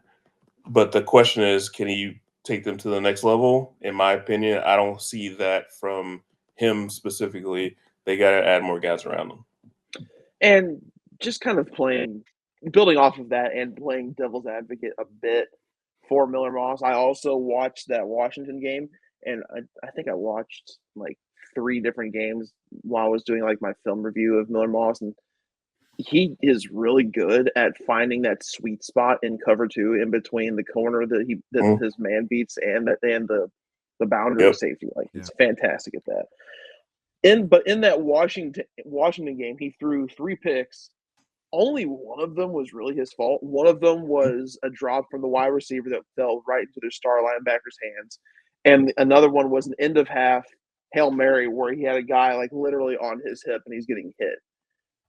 But the question is, can he take them to the next level? In my opinion, I don't see that from him specifically. They got to add more guys around him. And just kind of building off of that and playing devil's advocate a bit for Miller Moss, I also watched that Washington game, and I think I watched like 3 different games while I was doing like my film review of Miller Moss, and he is really good at finding that sweet spot in cover 2 in between the corner that his man beats and the boundary safety. Like he's fantastic at that. But in that Washington game, he threw 3 picks. Only one of them was really his fault. One of them was a drop from the wide receiver that fell right into their star linebacker's hands, and another one was an end of half Hail Mary where he had a guy like literally on his hip and he's getting hit.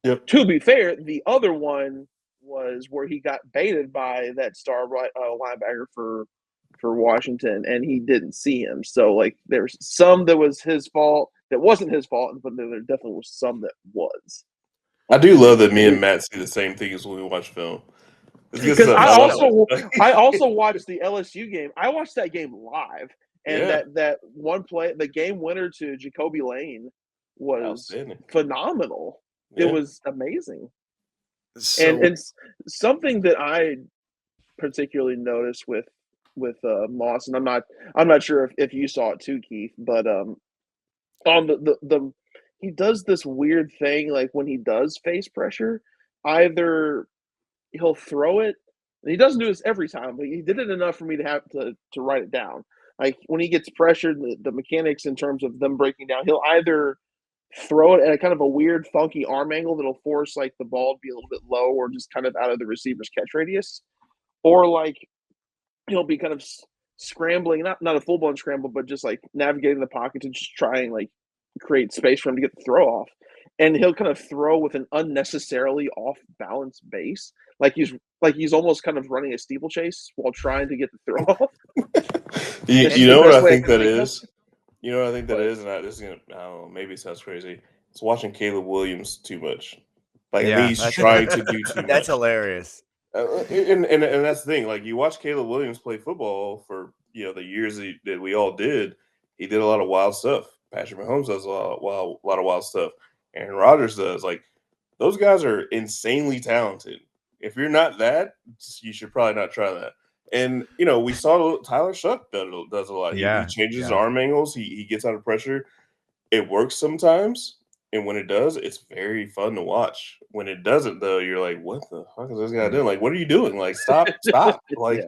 Yep. To be fair, the other one was where he got baited by that star linebacker for Washington, and he didn't see him. So like there's some that was his fault that wasn't his fault, but there definitely was some that was. I do love that me and Matt see the same thing as when we watch film. Because I also watched the LSU game. I watched that game live, and that one play, the game winner to Jacoby Lane, was phenomenal. Yeah. It was amazing. So, and it's something that I particularly noticed with Moss, and I'm not sure if you saw it too, Keith, but on the he does this weird thing, like when he does face pressure, either he'll throw it, and he doesn't do this every time, but he did it enough for me to have to write it down. Like when he gets pressured, the mechanics in terms of them breaking down, he'll either throw it at a kind of a weird, funky arm angle that'll force like the ball to be a little bit low or just kind of out of the receiver's catch radius, or like he'll be kind of scrambling, not a full-blown scramble, but just like navigating the pocket to just try and like create space for him to get the throw off. And he'll kind of throw with an unnecessarily off-balance base, like he's almost kind of running a steeplechase while trying to get the throw off. You know what I think that is? You know what I think that is? And I don't know, maybe it sounds crazy. It's watching Caleb Williams too much. Like he's trying to do too much. That's hilarious. And that's the thing. Like you watch Caleb Williams play football for the years that we all did. He did a lot of wild stuff. Patrick Mahomes does a lot of wild stuff. Aaron Rodgers does. Like those guys are insanely talented. If you're not that, you should probably not try that. And we saw Tyler Shuck does a lot. He changes his arm angles. He gets out of pressure. It works sometimes. And when it does, it's very fun to watch. When it doesn't, though, you're like, "What the fuck is this guy doing? Like, what are you doing? Like, stop!" Like,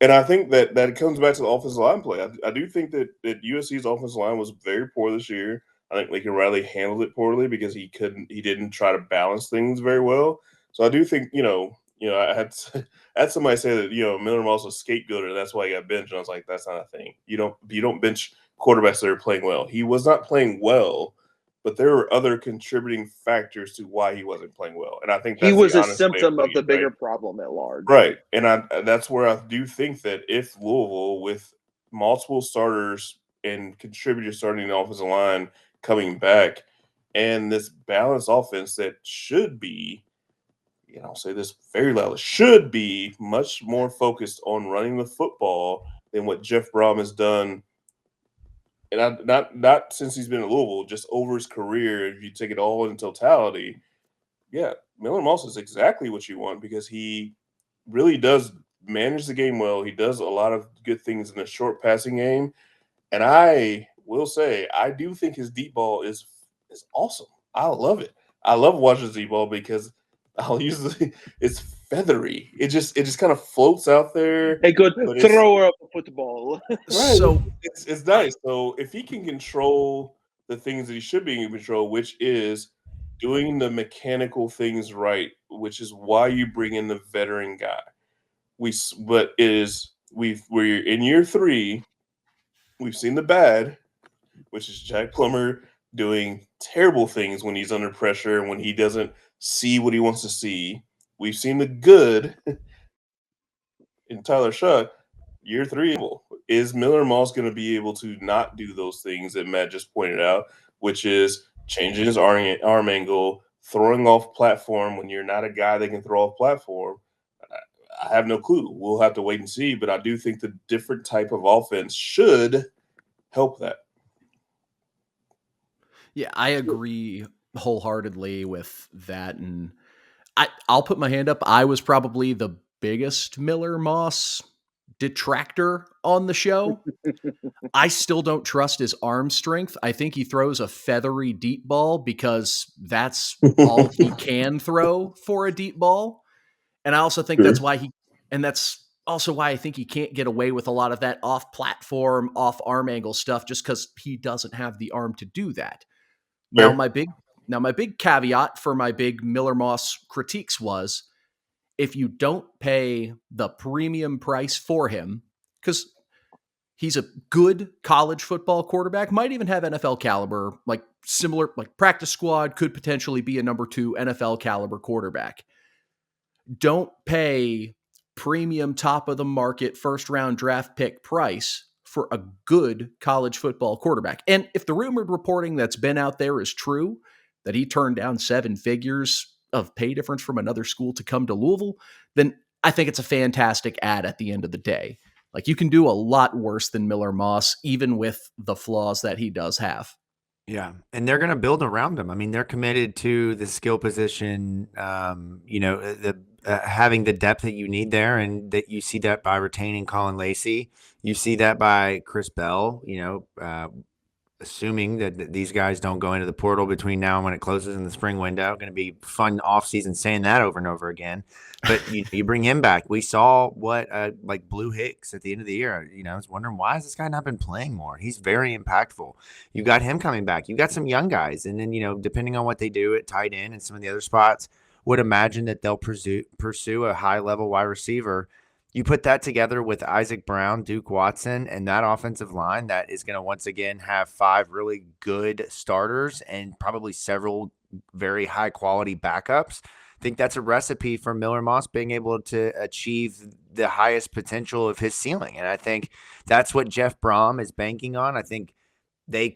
and I think that comes back to the offensive line play. I do think that USC's offensive line was very poor this year. I think Lincoln Riley handled it poorly because he didn't try to balance things very well. So I do think I had somebody say that Miller Moss was scapegoated and that's why he got benched. And I was like, that's not a thing. You don't bench quarterbacks that are playing well. He was not playing well. But there were other contributing factors to why he wasn't playing well, and I think that's he was a symptom of the bigger problem at large. Right, and that's where I do think that if Louisville, with multiple starters and contributors starting the offensive line coming back, and this balanced offense that should be, I'll say this very loudly, should be much more focused on running the football than what Jeff Brom has done. And not since he's been at Louisville, just over his career, if you take it all in totality, Miller Moss is exactly what you want because he really does manage the game well. He does a lot of good things in the short passing game. And I will say, I do think his deep ball is awesome. I love it. I love watching his deep ball because it's feathery. It just kind of floats out there. A good thrower of a football. Right. So it's nice. So if he can control the things that he should be in control, which is doing the mechanical things right, which is why you bring in the veteran guy. We're in year 3. We've seen the bad, which is Jack Plummer doing terrible things when he's under pressure and when he doesn't see what he wants to see. We've seen the good in Tyler Shuck. Year 3, is Miller Moss going to be able to not do those things that Matt just pointed out, which is changing his arm angle, throwing off platform when you're not a guy that can throw off platform? I have no clue. We'll have to wait and see, but I do think the different type of offense should help that. Yeah, I agree wholeheartedly with that. And I'll put my hand up. I was probably the biggest Miller Moss detractor on the show. I still don't trust his arm strength. I think he throws a feathery deep ball because that's all he can throw for a deep ball. And I also think that's why that's also why I think he can't get away with a lot of that off platform, off arm angle stuff just because he doesn't have the arm to do that. Now my big caveat for my big Miller Moss critiques was, if you don't pay the premium price for him, because he's a good college football quarterback, might even have NFL caliber, like similar, like practice squad, could potentially be a number 2 NFL caliber quarterback. Don't pay premium top of the market first round draft pick price for a good college football quarterback. And if the rumored reporting that's been out there is true, that he turned down 7 figures of pay difference from another school to come to Louisville, then I think it's a fantastic ad at the end of the day. Like, you can do a lot worse than Miller Moss, even with the flaws that he does have. Yeah, and they're going to build around him. I mean, they're committed to the skill position, having the depth that you need there, and that you see that by retaining Colin Lacey. You see that by Chris Bell, assuming that these guys don't go into the portal between now and when it closes in the spring window. Going to be fun offseason saying that over and over again. But you bring him back. We saw what like Blue Hicks at the end of the year. I was wondering, why has this guy not been playing more? He's very impactful. You got him coming back. You got some young guys. And then, depending on what they do at tight end and some of the other spots, would imagine that they'll pursue a high-level wide receiver. You put that together with Isaac Brown, Duke Watson, and that offensive line that is going to once again have 5 really good starters and probably several very high-quality backups. I think that's a recipe for Miller Moss being able to achieve the highest potential of his ceiling. And I think that's what Jeff Brom is banking on. I think they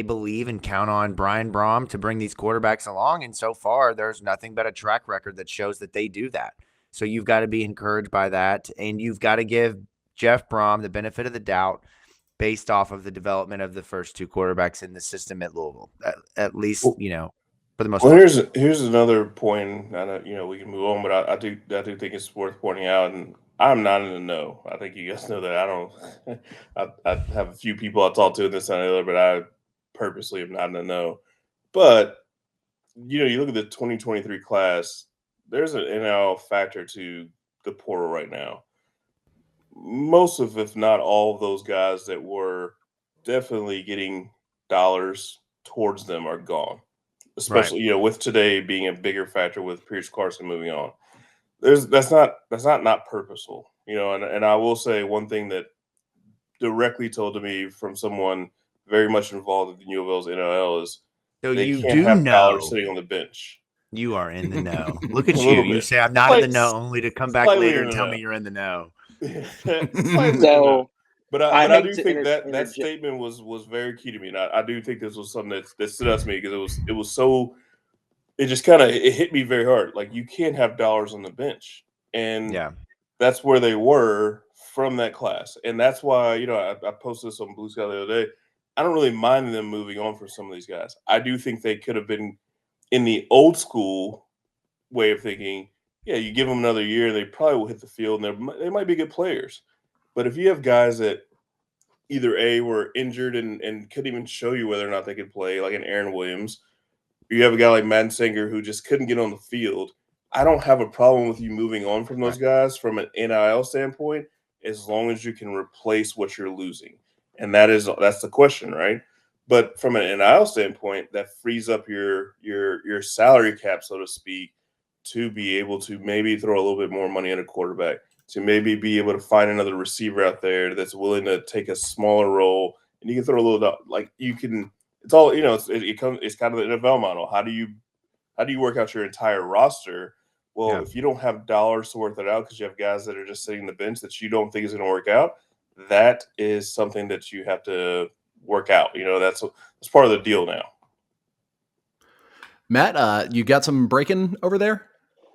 believe and count on Brian Brom to bring these quarterbacks along. And so far, there's nothing but a track record that shows that they do that. So you've got to be encouraged by that, and you've got to give Jeff Brom the benefit of the doubt based off of the development of the first 2 quarterbacks in the system at Louisville, at least, for the most part. Here's another point. I know, we can move on, but I do think it's worth pointing out, and I'm not in the know. I think you guys know that I don't. I have a few people I talk to in this and the other, but I purposely am not in the know. But you look at the 2023 class. There's an NIL factor to the portal right now. Most of, if not all of those guys that were definitely getting dollars towards them are gone. Especially, right. With today being a bigger factor with Pierce Clarkson moving on. That's not purposeful, and I will say one thing that directly told to me from someone very much involved in U of L's NIL is they can't have dollars sitting on the bench. You are in the know. Look at you. You say I'm not in the know, only to come back later and tell me you're in the know. But I do think that statement was very key to me, and I do think this was something that stood out to me because it was so. It just kind of hit me very hard. Like, you can't have dollars on the bench, and that's where they were from that class, and that's why I posted this on Blue Sky the other day. I don't really mind them moving on from some of these guys. I do think they could have been. In the old school way of thinking, you give them another year, they probably will hit the field, and they might be good players. But if you have guys that either A, were injured and couldn't even show you whether or not they could play, like an Aaron Williams, or you have a guy like Madden Singer who just couldn't get on the field, I don't have a problem with you moving on from those guys from an NIL standpoint, as long as you can replace what you're losing. And that's the question, right? But from an NIL standpoint, that frees up your salary cap, so to speak, to be able to maybe throw a little bit more money at a quarterback, to maybe be able to find another receiver out there that's willing to take a smaller role, and you can throw a little, like, you can it's all, it's kind of the NFL model. How do you work out your entire roster? Well, if you don't have dollars to work that out because you have guys that are just sitting on the bench that you don't think is going to work out, that is something that you have to work out. That's part of the deal now. Matt, you got some breaking over there?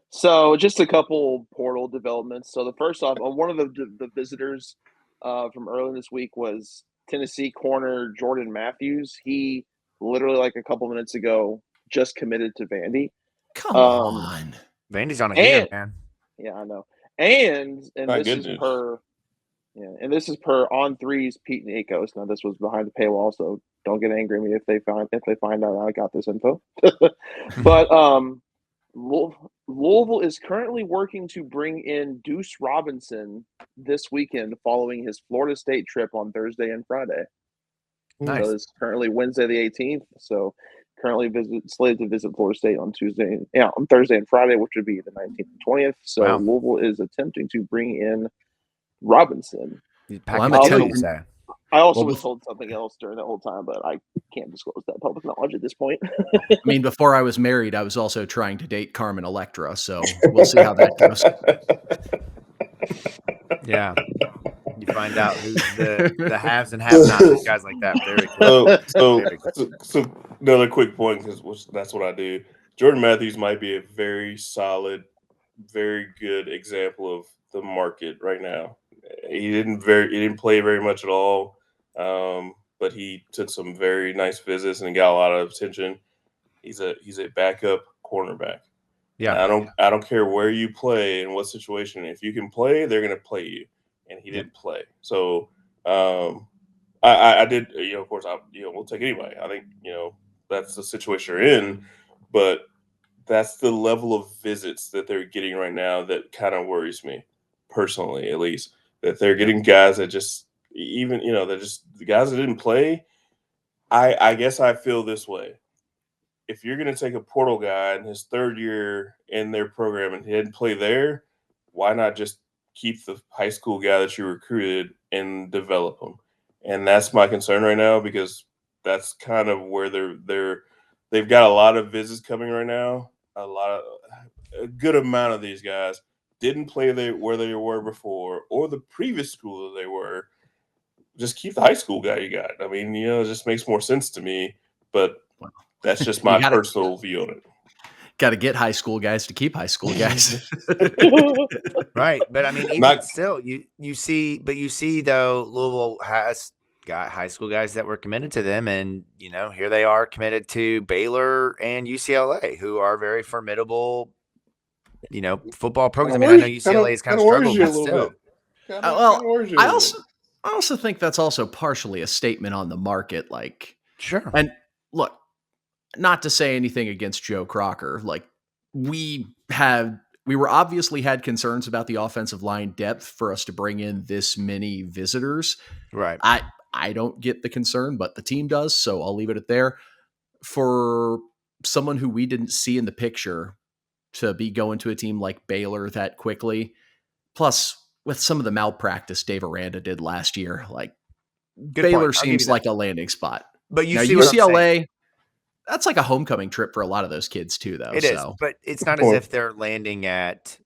So just a couple portal developments. So the first off, one of the visitors from earlier this week was Tennessee corner Jordan Matthews. He literally like a couple minutes ago just committed to Vandy. Come on. Vandy's on a heater, man. Yeah, I know. And My this goodness. is per this is per On Three's Pete Nikos. Now this was behind the paywall, so don't get angry at me if they find out I got this info. But Louisville is currently working to bring in Deuce Robinson this weekend following his Florida State trip on Thursday and Friday. Nice. So it's currently Wednesday the 18th. So currently slated to visit Florida State on Thursday and Friday, which would be the 19th and 20th. So Wow. Louisville is attempting to bring in Robinson. I also was told something else during the whole time, but I can't disclose that public knowledge at this point. I mean, before I was married, I was also trying to date Carmen Electra, so we'll see how that goes. Yeah. You find out who's the haves and have-nots, guys like that. Very cool. So another quick point, because that's what I do. Jordan Matthews might be a very solid, very good example of the market right now. He didn't play very much at all, but he took some very nice visits and got a lot of attention. He's a backup cornerback. Yeah, I don't care where you play and what situation. If you can play, they're going to play you, and he didn't play. So I did. Of course, we'll take anybody. I think that's the situation you're in, but that's the level of visits that they're getting right now that kind of worries me personally, at least. That they're getting guys that just they're just the guys that didn't play. I guess I feel this way. If you're going to take a portal guy in his third year in their program and he didn't play there, why not just keep the high school guy that you recruited and develop him? And that's my concern right now, because that's kind of where they've got a lot of visits coming right now. A good amount of these guys didn't play where they were before or the previous school that they were. Just keep the high school guy you got. I mean, it just makes more sense to me, but that's just my personal view on it. Got to get high school guys to keep high school guys. Right. But I mean, even still, you see though, Louisville has got high school guys that were committed to them, and here they are committed to Baylor and UCLA, who are very formidable football programs. I mean, I know UCLA is kind of struggled, but still. I also think that's also partially a statement on the market. Like, sure. And look, not to say anything against Joe Crocker. Like, we were obviously had concerns about the offensive line depth for us to bring in this many visitors. Right. I don't get the concern, but the team does. So I'll leave it at there. For someone who we didn't see in the picture to be going to a team like Baylor that quickly, plus with some of the malpractice Dave Aranda did last year, like Baylor seems like a landing spot. But now, UCLA, that's like a homecoming trip for a lot of those kids too, though. It is, but it's not as if they're landing at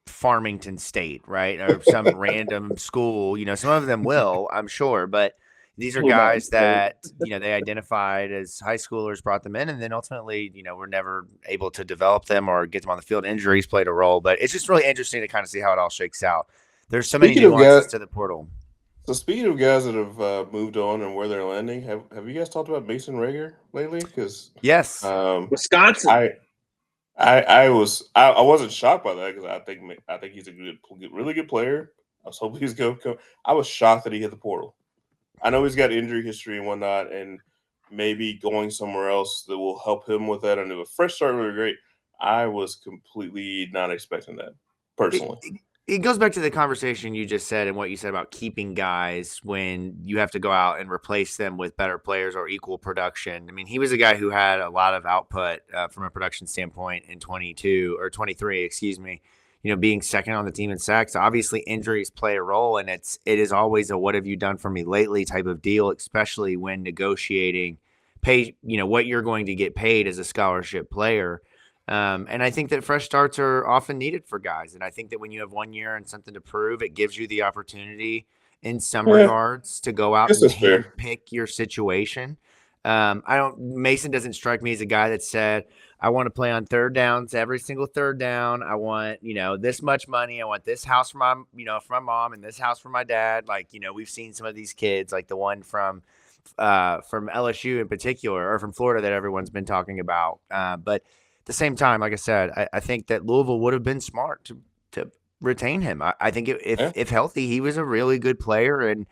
Farmington State, right? Or some random school. Some of them will, I'm sure, but these are guys that, they identified as high schoolers, brought them in, and then ultimately, were never able to develop them or get them on the field. Injuries played a role, but it's just really interesting to kind of see how it all shakes out. There's so many nuances to the portal. So speaking of guys that have moved on and where they're landing, have you guys talked about Mason Rager lately? Because yes, Wisconsin. I wasn't shocked by that, because I think he's a really good player. I was hoping he's going to come. I was shocked that he hit the portal. I know he's got injury history and whatnot, and maybe going somewhere else that will help him with that. And a fresh start would be great. I was completely not expecting that, personally. It goes back to the conversation you just said and what you said about keeping guys when you have to go out and replace them with better players or equal production. I mean, he was a guy who had a lot of output from a production standpoint in 23, being second on the team in sacks. Obviously, injuries play a role, and it is always a "what have you done for me lately" type of deal, especially when negotiating pay, what you're going to get paid as a scholarship player. And I think that fresh starts are often needed for guys. And I think that when you have 1 year and something to prove, it gives you the opportunity in some regards to go I out guess and that's fair. handpick your situation. Mason doesn't strike me as a guy that said, I want to play on third downs every single third down. I want, this much money. I want this house for my mom and this house for my dad. Like, we've seen some of these kids, like the one from LSU in particular, or from Florida that everyone's been talking about. But at the same time, like I said, I think that Louisville would have been smart to retain him. I think if healthy, he was a really good player, and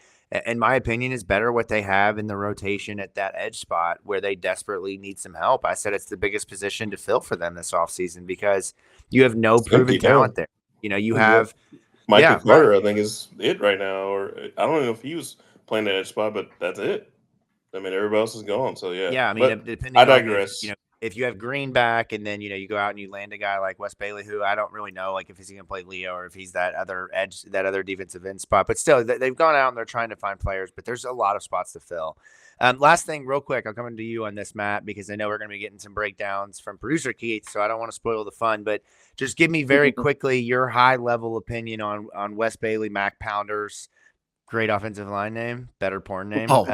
in my opinion, is better what they have in the rotation at that edge spot where they desperately need some help. I said it's the biggest position to fill for them this offseason because you have no proven talent there. You have Micah Carter, I think, is it right now, or I don't know if he was playing that edge spot, but that's it. I mean, everybody else is gone, so yeah. Yeah, I mean, depending I digress. on if you have Green back, and then you go out and you land a guy like Wes Bailey, who I don't really know, like if he's going to play Leo or if he's that other edge, that other defensive end spot. But still, they've gone out and they're trying to find players, but there's a lot of spots to fill. Last thing, real quick, I'll come into you on this, Matt, because I know we're going to be getting some breakdowns from producer Keith, so I don't want to spoil the fun. But just give me very quickly your high level opinion on Wes Bailey, Mac Pounders. Great offensive line name, better porn name. Oh.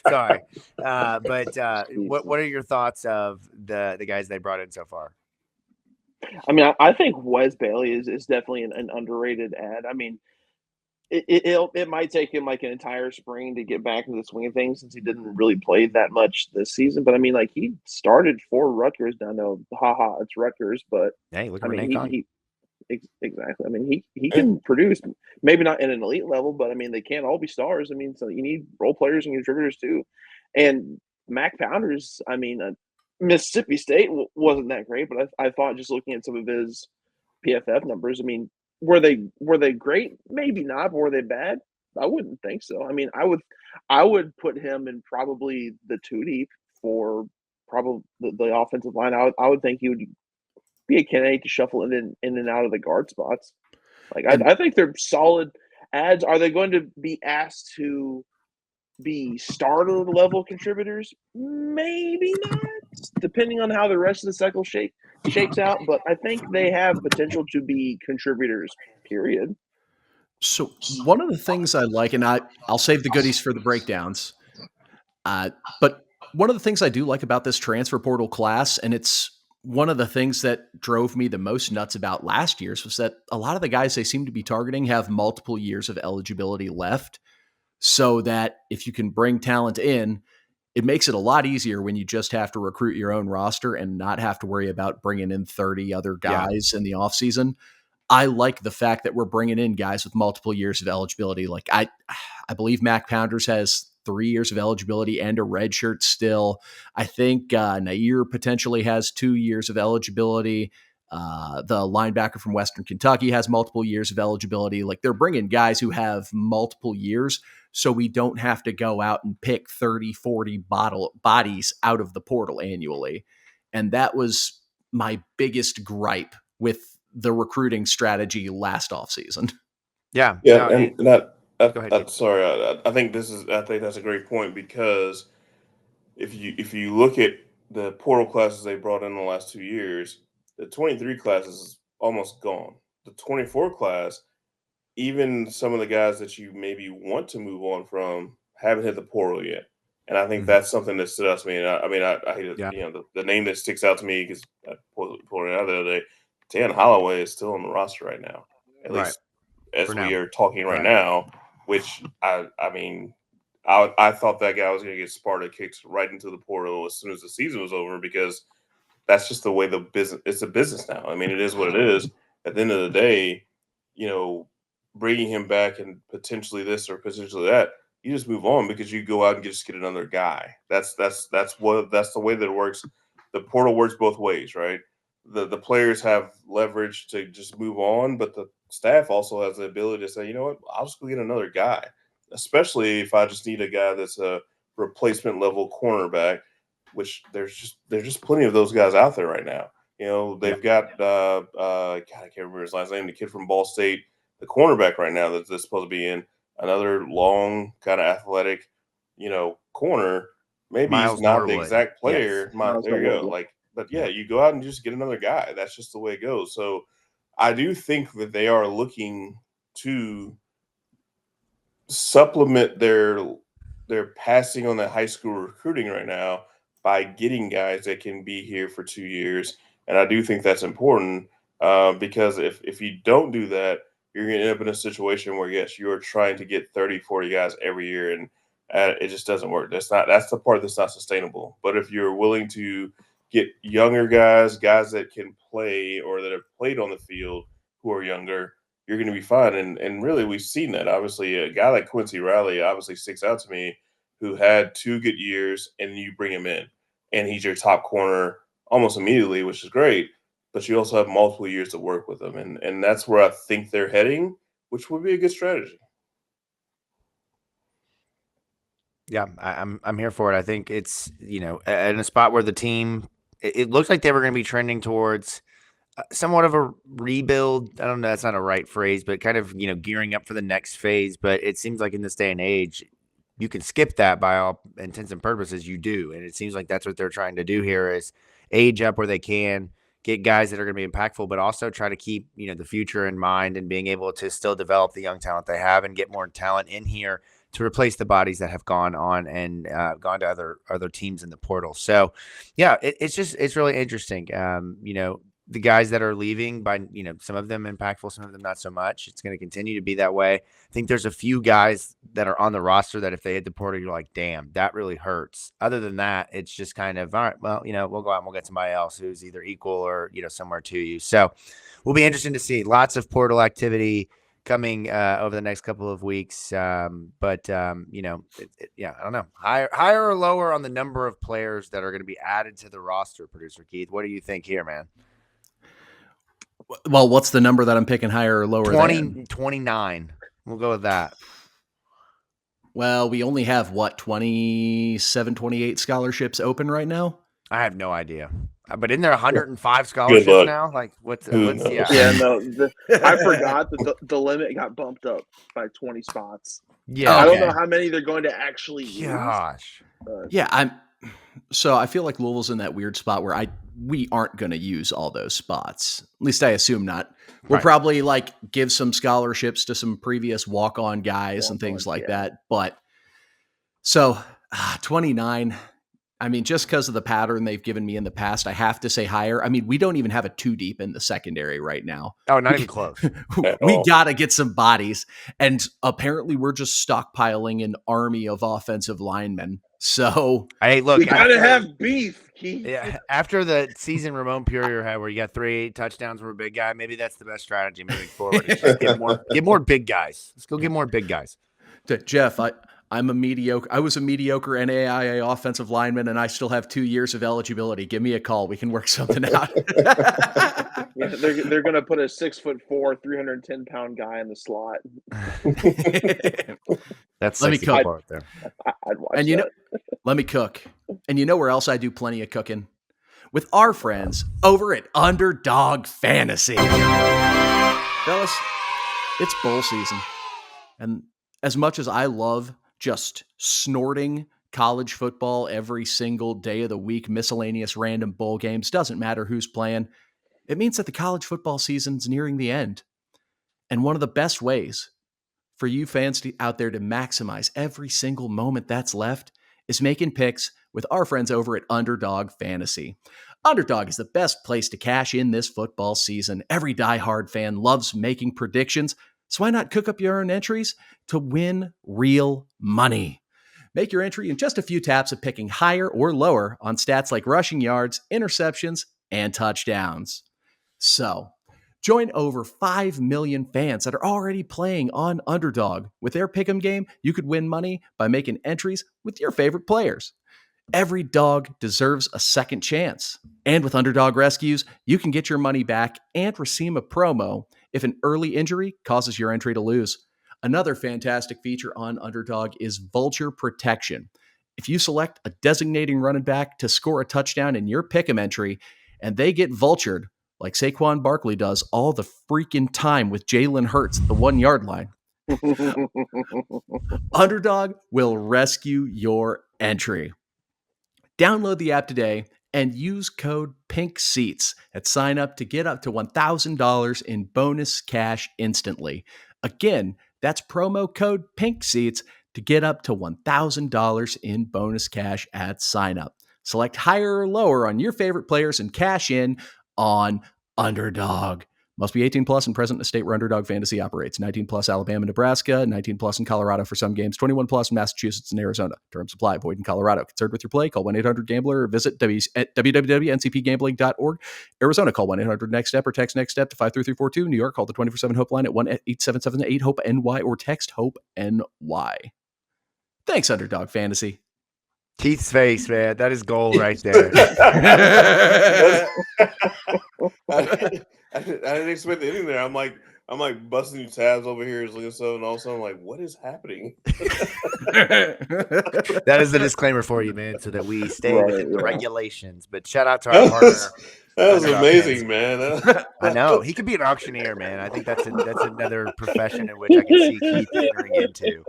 Sorry. What are your thoughts of the guys they brought in so far? I mean, I think Wes Bailey is definitely an underrated ad. I mean, it might take him like an entire spring to get back into the swing of things since he didn't really play that much this season. But I mean, like he started for Rutgers. I know, it's Rutgers, but hey, look I at mean, he exactly. I mean, he can produce, maybe not at an elite level, but I mean, they can't all be stars. I mean, so you need role players and contributors too. And Mac Pounders, I mean, Mississippi State wasn't that great, but I thought just looking at some of his PFF numbers, I mean, were they great? Maybe not. But were they bad? I wouldn't think so. I mean, I would put him in probably the 2 deep for probably the offensive line. I would think he would be a candidate to shuffle in and out of the guard spots. Like I think they're solid ads. Are they going to be asked to be starter level contributors? Maybe not, depending on how the rest of the cycle shakes out. But I think they have potential to be contributors. Period. So one of the things I like, and I'll save the goodies for the breakdowns, but one of the things I do like about this transfer portal class, and it's one of the things that drove me the most nuts about last year's, was that a lot of the guys they seem to be targeting have multiple years of eligibility left, so that if you can bring talent in, it makes it a lot easier when you just have to recruit your own roster and not have to worry about bringing in 30 other guys in the offseason. I like the fact that we're bringing in guys with multiple years of eligibility. Like I believe Mac Pounders has 3 years of eligibility and a red shirt still. I think Nair potentially has 2 years of eligibility. The linebacker from Western Kentucky has multiple years of eligibility. Like they're bringing guys who have multiple years, so we don't have to go out and pick 30, 40 bodies out of the portal annually. And that was my biggest gripe with the recruiting strategy last offseason. Yeah. No, and go ahead. sorry, I think that's a great point, because if you look at the portal classes they brought in the last 2 years, the 23 class is almost gone. The 24 class, even some of the guys that you maybe want to move on from haven't hit the portal yet. And I think that's something that stood out to me. And I hate it. The name that sticks out to me, because I pulled it out the other day, Dan Holloway is still on the roster right now, at least as we are talking right now, which I thought that guy was going to get Sparta kicked right into the portal as soon as the season was over, because that's just the way it's a business now. I mean, it is what it is. At the end of the day, bringing him back and potentially this or potentially that, you just move on because you go out and just get another guy. That's the way that it works. The portal works both ways, right? The players have leverage to just move on, but the staff also has the ability to say, you know what, I'll just go get another guy, especially if I just need a guy that's a replacement level cornerback, which there's just plenty of those guys out there right now. They've got I can't remember his last name, the kid from Ball State, the cornerback right now that's supposed to be in, another long kind of athletic, corner. Maybe Miles he's not the Norwood. exact player. Yes. There you go. But yeah, you go out and just get another guy. That's just the way it goes. So I do think that they are looking to supplement their passing on the high school recruiting right now by getting guys that can be here for 2 years. And I do think that's important because if you don't do that, you're going to end up in a situation where, yes, you're trying to get 30, 40 guys every year, and it just doesn't work. That's the part that's not sustainable. But if you're willing to get younger guys that can play or that have played on the field who are younger, you're going to be fine. And really, we've seen that. Obviously, a guy like Quincy Riley obviously sticks out to me, who had 2 good years, and you bring him in, and he's your top corner almost immediately, which is great. But you also have multiple years to work with him, and that's where I think they're heading, which would be a good strategy. Yeah, I'm here for it. I think it's, in a spot where the team, it looks like they were going to be trending towards somewhat of a rebuild. I don't know, that's not a right phrase, but kind of, gearing up for the next phase. But it seems like in this day and age, you can skip that by all intents and purposes. You do. And it seems like that's what they're trying to do here is age up where they can, get guys that are going to be impactful, but also try to keep, the future in mind and being able to still develop the young talent they have and get more talent in here to replace the bodies that have gone on and gone to other teams in the portal. So, yeah, it's really interesting. The guys that are leaving, by some of them impactful, some of them not so much. It's going to continue to be that way. I think there's a few guys that are on the roster that if they hit the portal, you're like, damn, that really hurts. Other than that, it's just kind of, all right, well, we'll go out and we'll get somebody else who's either equal or somewhere to you. So we'll be interesting to see lots of portal activity coming over the next couple of weeks. I don't know, higher or lower on the number of players that are going to be added to the roster. Producer Keith, what do you think here, man? Well, what's the number that I'm picking, higher or lower? 29. We'll go with that. Well, we only have 27, 28 scholarships open right now. I have no idea. But isn't there 105 scholarships now? Like what's I forgot that the limit got bumped up by 20 spots. Yeah. I don't know how many they're going to actually use. Gosh. Yeah, so I feel like Louisville's in that weird spot where we aren't going to use all those spots. At least I assume not. We'll probably give some scholarships to some previous walk-on guys and things like that. But so 29, I mean, just because of the pattern they've given me in the past, I have to say higher. I mean, we don't even have a 2 deep in the secondary right now. Oh, not even close. We got to get some bodies. And apparently we're just stockpiling an army of offensive linemen. So hey, look, we gotta have beef, Keith. Yeah, after the season Ramon Purier had, where you got 3 touchdowns from a big guy, maybe that's the best strategy moving forward. Get more big guys. Let's go get more big guys. Jeff, I was a mediocre NAIA offensive lineman, and I still have 2 years of eligibility. Give me a call. We can work something out. Yeah, they're going to put a 6'4", 310-pound guy in the slot. That's let me cook part there. I'd watch and that. Let me cook. And where else I do plenty of cooking? With our friends over at Underdog Fantasy. Fellas, it's bowl season. And as much as I love just snorting college football every single day of the week, miscellaneous random bowl games, doesn't matter who's playing, it means that the college football season's nearing the end. And one of the best ways for you fans out there to maximize every single moment that's left is making picks with our friends over at Underdog Fantasy. Underdog is the best place to cash in this football season. Every diehard fan loves making predictions, so why not cook up your own entries to win real money? Make your entry in just a few taps of picking higher or lower on stats like rushing yards, interceptions, and touchdowns. So, join over 5 million fans that are already playing on Underdog. With their pick'em game, you could win money by making entries with your favorite players. Every dog deserves a second chance. And with Underdog Rescues, you can get your money back and receive a promo if an early injury causes your entry to lose. Another fantastic feature on Underdog is Vulture Protection. If you select a designating running back to score a touchdown in your pick'em entry, and they get vultured, like Saquon Barkley does all the freaking time with Jalen Hurts at the 1 yard line, Underdog will rescue your entry. Download the app today and use code PINKSEATS at sign up to get up to $1,000 in bonus cash instantly. Again, that's promo code PINKSEATS to get up to $1,000 in bonus cash at sign up. Select higher or lower on your favorite players and cash in on Underdog. Must be 18 plus and present in a state where Underdog Fantasy operates. 19 plus Alabama, Nebraska, 19 plus in Colorado for some games, 21 plus in Massachusetts and Arizona. Terms apply. Void in Colorado. Concerned with your play? Call 1-800-GAMBLER or visit www.ncpgambling.org. Arizona, call 1-800-NEXT-STEP or text NEXT STEP to 53342. New York, call the 24/7 HOPE line at 1-877-8-HOPE-NY or text HOPE-NY. Thanks, Underdog Fantasy. Keith's face, man. That is gold right there. I didn't expect anything there. I'm like busting through tabs over here, looking at stuff, and all of a sudden I'm like, what is happening? That is the disclaimer for you, man, so that we stay within the regulations. But shout out to our partner. That was amazing, man. I know. He could be an auctioneer, man. I think that's another profession in which I can see Keith entering into.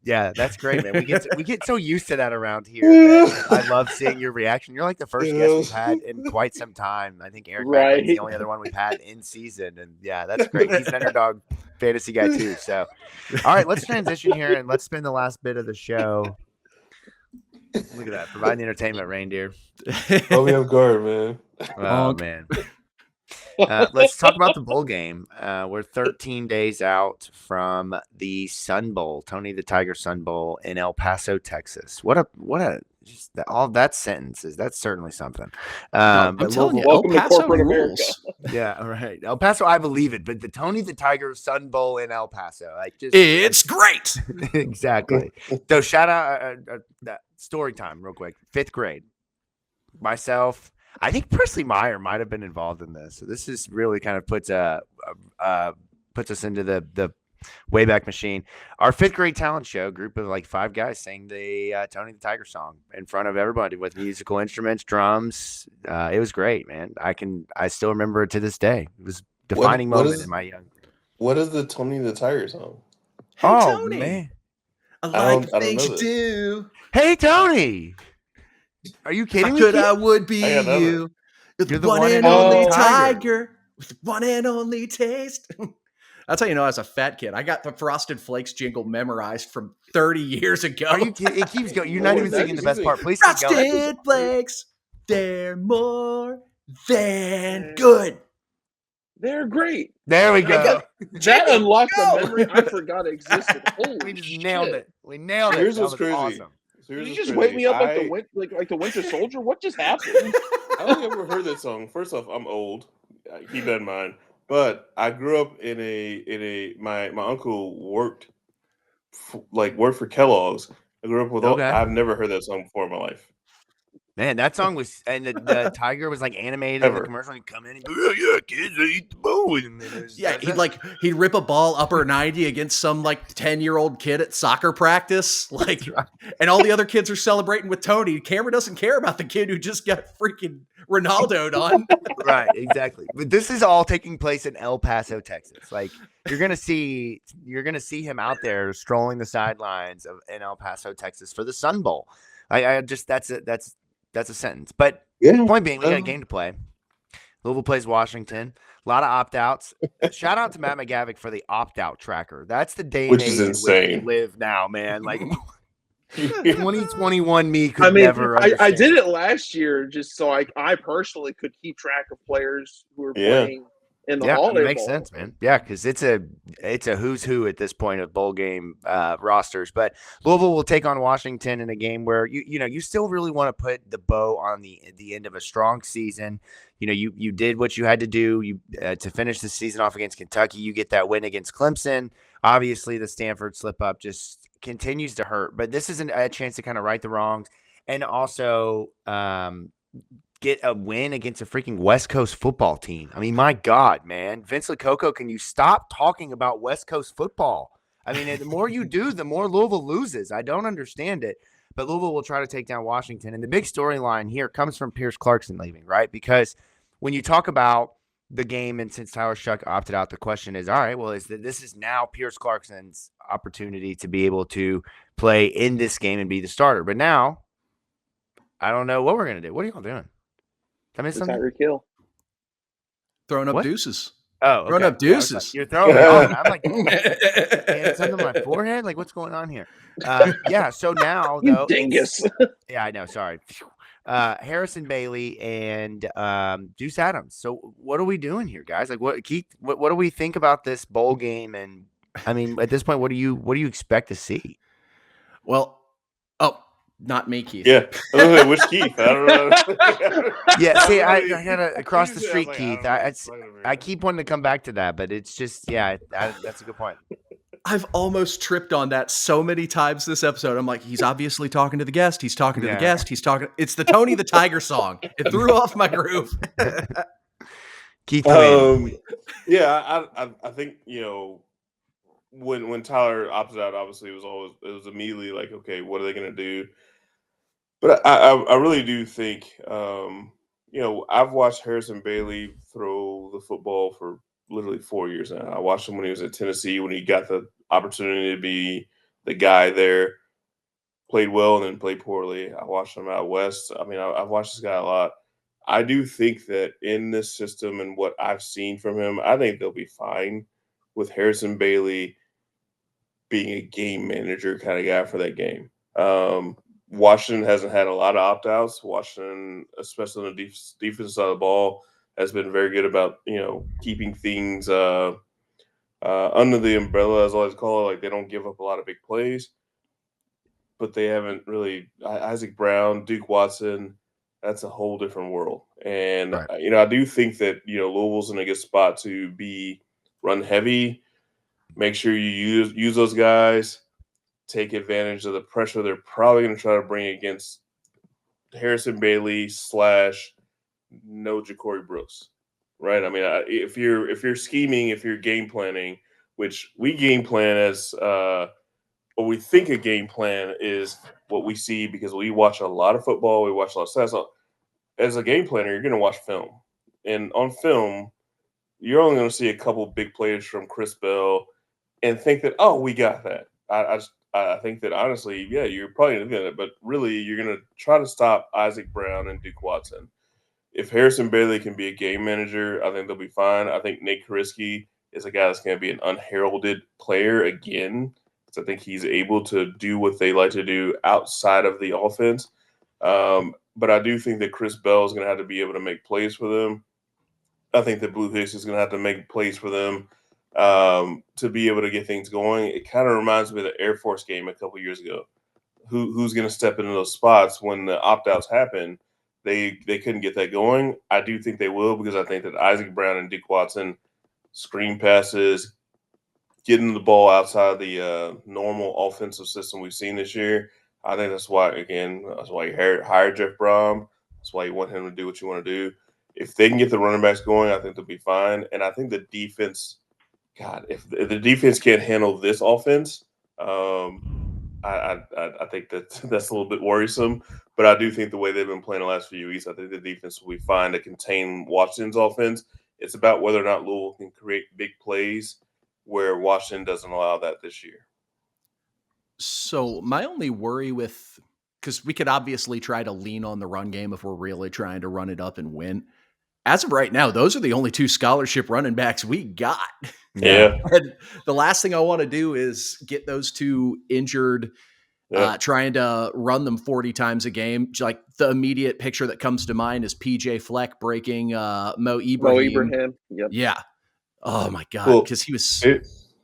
Yeah, that's great, man. We get so used to that around here. That I love seeing your reaction. You're like the first guest we've had in quite some time. I think Eric Macklin's the only other one we've had in season. And yeah, that's great. He's an Underdog Fantasy guy too. So all right, let's transition here and let's spend the last bit of the show. Look at that. Providing entertainment, reindeer. Oh, me off guard, man. Oh, man. Let's talk about the bowl game. We're 13 days out from the Sun Bowl, Tony the Tiger Sun Bowl in El Paso, Texas. What a just all that sentences. That's certainly something. I'm telling you, welcome El Paso to corporate rules. America. Yeah, all right. El Paso, I believe it, but the Tony the Tiger Sun Bowl in El Paso, it's great. Exactly. So shout out that story time real quick. 5th grade. Myself, I think Presley Meyer might have been involved in this. So this is really kind of puts us into the Wayback Machine. Our 5th grade talent show group of like 5 guys sang the Tony the Tiger song in front of everybody with musical instruments, drums. It was great, man. I still remember it to this day. It was a defining moment in my young. What is the Tony the Tiger song? Hey, oh Tony. Man, I don't things know you this. do. Hey Tony, are you kidding me? I would be I gotta know you. You're the one one and and only only tiger with the one and only taste. That's how you know I was a fat kid. I got the Frosted Flakes jingle memorized from 30 years ago. Are you kidding? It keeps going. You're not even singing the best part. Please keep going. Frosted Flakes, they're more than good. They're great. There we go. That unlocked a memory I forgot existed. Holy We just shit. nailed it. We nailed it. Here's That what's was crazy. awesome. Did you just wake me up like the Winter Soldier? What just happened? I don't think I've ever heard that song. First off, I'm old. Keep that in mind. But I grew up in my uncle worked for Kellogg's. I grew up with I've never heard that song before in my life. Man, that song was, and the tiger was like animated in the commercial. He'd come in and go, yeah, kids, they eat the bone. And then he'd rip a ball upper 90 against some like 10-year-old kid at soccer practice. Like, and all the other kids are celebrating with Tony. Camera doesn't care about the kid who just got freaking Ronaldo'd on. Right, exactly. But this is all taking place in El Paso, Texas. Like you're gonna see him out there strolling the sidelines in El Paso, Texas for the Sun Bowl. That's a sentence. But point being, we got a game to play. Louisville plays Washington. A lot of opt-outs. Shout out to Matt McGavic for the opt-out tracker. That's the day and age in which we live now, man. Like 2021 me could never understand. I did it last year just so I personally could keep track of players who were playing in the holiday it makes bowl. sense, man. Yeah, because it's a who's who at this point of bowl game rosters. But Louisville will take on Washington in a game where you still really want to put the bow on the end of a strong season. You did what you had to do to finish the season off against Kentucky. You get that win against Clemson. Obviously, the Stanford slip up just continues to hurt. But this is a chance to kind of right the wrongs and also get a win against a freaking West Coast football team. I mean, my God, man. Vince LeCoco, can you stop talking about West Coast football? I mean, the more you do, the more Louisville loses. I don't understand it. But Louisville will try to take down Washington. And the big storyline here comes from Pierce Clarkson leaving, right? Because when you talk about the game, and since Tyler Shuck opted out, the question is, all right, well, this is now Pierce Clarkson's opportunity to be able to play in this game and be the starter. But now, I don't know what we're gonna do. What are y'all doing? I miss something. Tyreek Hill throwing up What? deuces. Oh, okay. Throwing up Yeah, I was deuces. like, you're throwing me on. I'm like, something on my forehead. Like, what's going on here? Yeah. So now, you though, dingus. yeah, I know. Sorry. Harrison Bailey and Deuce Adams. So what are we doing here, guys? Like, what Keith? What do we think about this bowl game? And I mean, at this point, what do you expect to see? Well, not me, Keith. Yeah, which Keith? I don't know. Yeah, see, I really- got to across the I was street, like, Keith. don't know what's going on I here. keep wanting to come back to that, but it's just, yeah, that's a good point. I've almost tripped on that so many times this episode. I'm like, he's obviously talking to the guest. He's talking to the guest. He's talking. It's the Tony the Tiger song. It threw off my groove. Keith, yeah, I think when Tyler opted out, obviously it was immediately like, okay, what are they going to do? But I really do think I've watched Harrison Bailey throw the football for literally 4 years now. I watched him when he was at Tennessee, when he got the opportunity to be the guy there, played well and then played poorly. I watched him out west. I mean, I've watched this guy a lot. I do think that in this system and what I've seen from him, I think they'll be fine with Harrison Bailey being a game manager kind of guy for that game. Washington hasn't had a lot of opt-outs. Washington, especially on the defensive side of the ball, has been very good about keeping things under the umbrella, as I always call it. Like, they don't give up a lot of big plays, but they haven't really. Isaac Brown, Duke Watson, that's a whole different world. And right. I do think that Louisville's in a good spot to be run heavy. Make sure you use those guys. Take advantage of the pressure they're probably going to try to bring against Harrison Bailey / no Ja'Cory Brooks, right? I mean, if you're scheming, if you're game planning, which we game plan as what we think a game plan is what we see, because we watch a lot of football, we watch a lot of stats. So as a game planner, you're going to watch film, and on film, you're only going to see a couple big plays from Chris Bell and think that, oh, we got that. I think that honestly, yeah, you're probably going to get it, but really you're going to try to stop Isaac Brown and Duke Watson. If Harrison Bailey can be a game manager, I think they'll be fine. I think Nate Kariski is a guy that's going to be an unheralded player again, because I think he's able to do what they like to do outside of the offense. But I do think that Chris Bell is going to have to be able to make plays for them. I think that Blue Hicks is going to have to make plays for them to be able to get things going. It kind of reminds me of the Air Force game a couple years ago. Who's going to step into those spots when the opt-outs happen? They couldn't get that going. I do think they will, because I think that Isaac Brown and Duke Watson, screen passes, getting the ball outside the normal offensive system we've seen this year. I think that's why you hired Jeff Brom. That's why you want him to do what you want to do. If they can get the running backs going, I think they'll be fine. And I think the defense, God, if the defense can't handle this offense, I think that's a little bit worrisome. But I do think the way they've been playing the last few weeks, I think the defense will be fine to contain Washington's offense. It's about whether or not Louisville can create big plays, where Washington doesn't allow that this year. So my only worry because we could obviously try to lean on the run game if we're really trying to run it up and win. As of right now, those are the only two scholarship running backs we got. Yeah. And the last thing I want to do is get those two injured, trying to run them 40 times a game. Like, the immediate picture that comes to mind is PJ Fleck breaking Mo Ibrahim. Yep. Yeah. Oh my God. Because he was.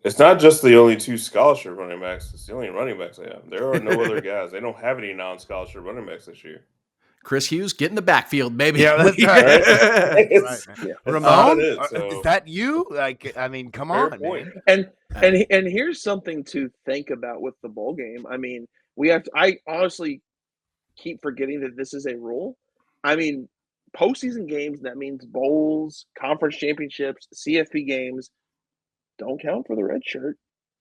It's not just the only two scholarship running backs. It's the only running backs they have. There are no other guys. They don't have any non-scholarship running backs this year. Chris Hughes, get in the backfield, baby. Yeah, that's right. Right. Yeah. Ramon, is that you? Like, I mean, come on, point. man. And here's something to think about with the bowl game. I mean, I honestly keep forgetting that this is a rule. I mean, postseason games, that means bowls, conference championships, CFP games, don't count for the red shirt.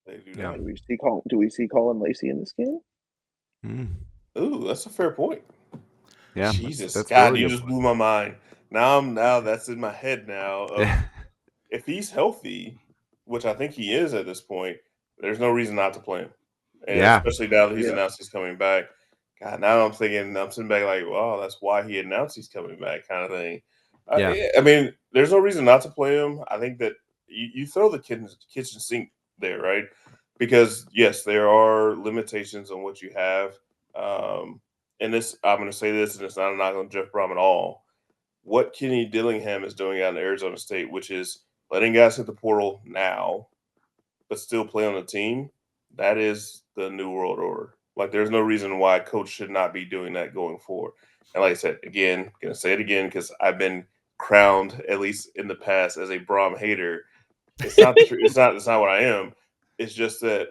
They do not. Do we see Colin Lacey in this game? Ooh, that's a fair point. Yeah, Jesus, that's God, really you just blew my mind. now that's in my head now. If he's healthy, which I think he is at this point, there's no reason not to play him. And especially now that he's announced he's coming back. God, now I'm sitting back like, wow, that's why he announced he's coming back, kind of thing. I mean, there's no reason not to play him. I think that you throw the kitchen sink there, right? Because yes, there are limitations on what you have. And this, I'm going to say this, and it's not a knock on Jeff Brom at all. What Kenny Dillingham is doing out in Arizona State, which is letting guys hit the portal now, but still play on the team, that is the new world order. Like, there's no reason why a coach should not be doing that going forward. And like I said, again, going to say it again because I've been crowned, at least in the past, as a Brom hater. It's not true. It's not what I am. It's just that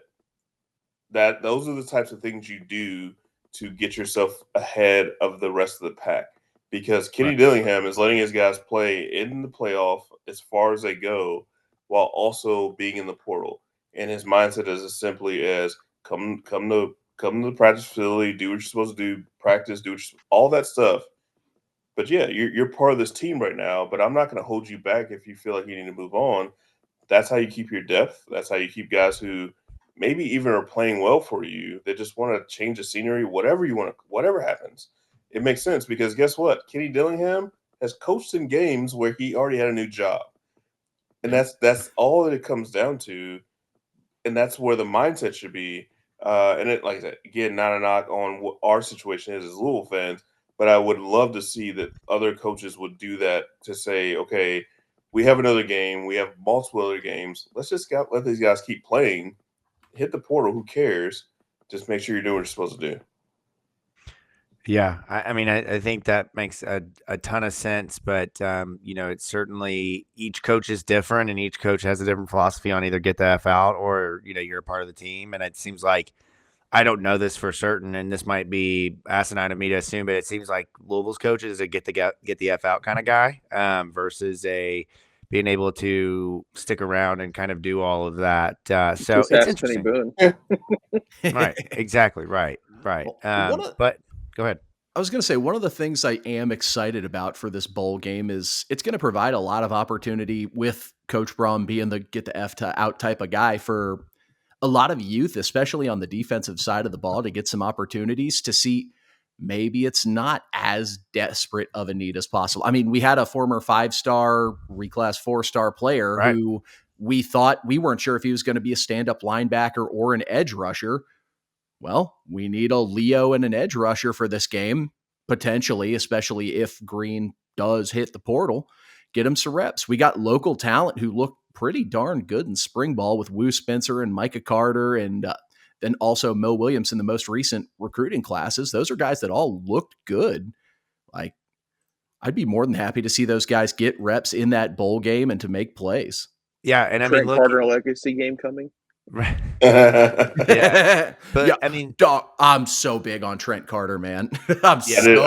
those are the types of things you do to get yourself ahead of the rest of the pack. Because Kenny Dillingham is letting his guys play in the playoff as far as they go, while also being in the portal. And his mindset is as simply as come to the practice facility, do what you're supposed to do, practice, all that stuff. But yeah, you're part of this team right now. But I'm not going to hold you back if you feel like you need to move on. That's how you keep your depth. That's how you keep guys who maybe even are playing well for you. They just want to change the scenery, whatever happens. It makes sense because guess what? Kenny Dillingham has coached in games where he already had a new job. And that's all that it comes down to. And that's where the mindset should be. And it, like I said, again, not a knock on what our situation is as Louisville fans, but I would love to see that other coaches would do that to say, okay, we have another game. We have multiple other games. Let's just let these guys keep playing. Hit the portal. Who cares? Just make sure you're doing what you're supposed to do. Yeah, I mean, I think that makes a ton of sense, but it's certainly each coach is different, and each coach has a different philosophy on either get the F out or you're a part of the team. And it seems like I don't know this for certain, and this might be asinine of me to assume, but it seems like Louisville's coach is a get the F out kind of guy, versus a being able to stick around and kind of do all of that. So it's interesting. Right? Exactly. Right. But go ahead. I was going to say, one of the things I am excited about for this bowl game is it's going to provide a lot of opportunity with Coach Brom being the get the F out type of guy for a lot of youth, especially on the defensive side of the ball, to get some opportunities to see maybe it's not as desperate of a need as possible. I mean, we had a former 5-star, reclass 4-star player who we thought we weren't sure if he was going to be a stand-up linebacker or an edge rusher. Well, we need a Leo and an edge rusher for this game, potentially, especially if Green does hit the portal. Get him some reps. We got local talent who look pretty darn good in spring ball with Wu Spencer and Micah Carter and then also Mo Williams in the most recent recruiting classes. Those are guys that all looked good. Like, I'd be more than happy to see those guys get reps in that bowl game and to make plays. Yeah, and Trent Carter legacy game coming. Right. Yeah. But yeah, I mean, dog, I'm so big on Trent Carter, man. I like Trent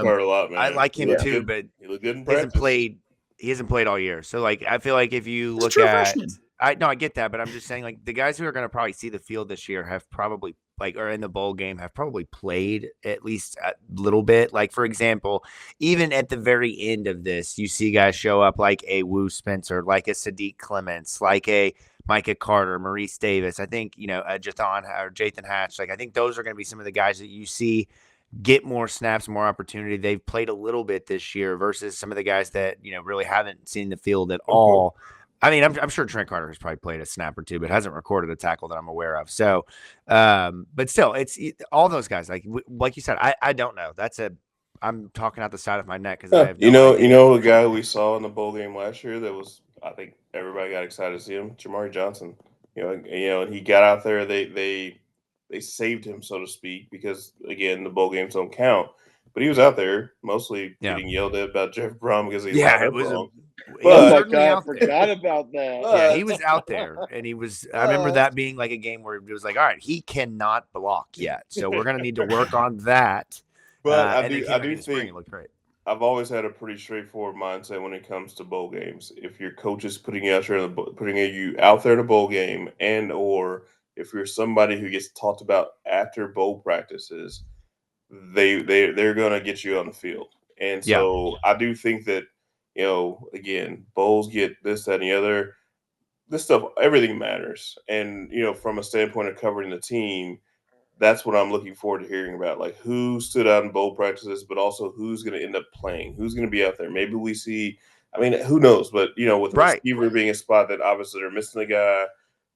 Carter a lot, man. I like him too, but he looked good in practice. He hasn't played all year. So like I feel like if you look at I get that, but I'm just saying like the guys who are going to probably see the field this year have probably or in the bowl game have probably played at least a little bit. Like for example, even at the very end of this, you see guys show up like a Wu Spencer, like a Sadiq Clements, like a Micah Carter, Maurice Davis. I think, Jathan Hatch. Like I think those are going to be some of the guys that you see get more snaps, more opportunity. They've played a little bit this year versus some of the guys that, really haven't seen the field at all. I mean, I'm sure Trent Carter has probably played a snap or two, but hasn't recorded a tackle that I'm aware of. So, but still, it's all those guys. Like you said, I don't know. I'm talking out the side of my neck because I have no idea. A guy we saw in the bowl game last year that was, I think everybody got excited to see him, Jamari Johnson. And he got out there. They saved him, so to speak, because again, the bowl games don't count. But he was out there mostly getting yelled at about Jeff Brom because he it was wrong. Oh my God, I forgot about that. Yeah, he was out there, and he was. I remember that being like a game where it was like, all right, he cannot block yet, so we're going to need to work on that. But I do think it looked great. I've always had a pretty straightforward mindset when it comes to bowl games. If your coach is putting you out there in a bowl game, and or if you're somebody who gets talked about after bowl practices, they're going to get you on the field. And so I do think that, again, bowls get this, that, and the other. This stuff, everything matters. And, from a standpoint of covering the team, that's what I'm looking forward to hearing about. Like, who stood out in bowl practices, but also who's going to end up playing, who's going to be out there. Maybe we see, who knows? But, with receiver being a spot that obviously they're missing a guy,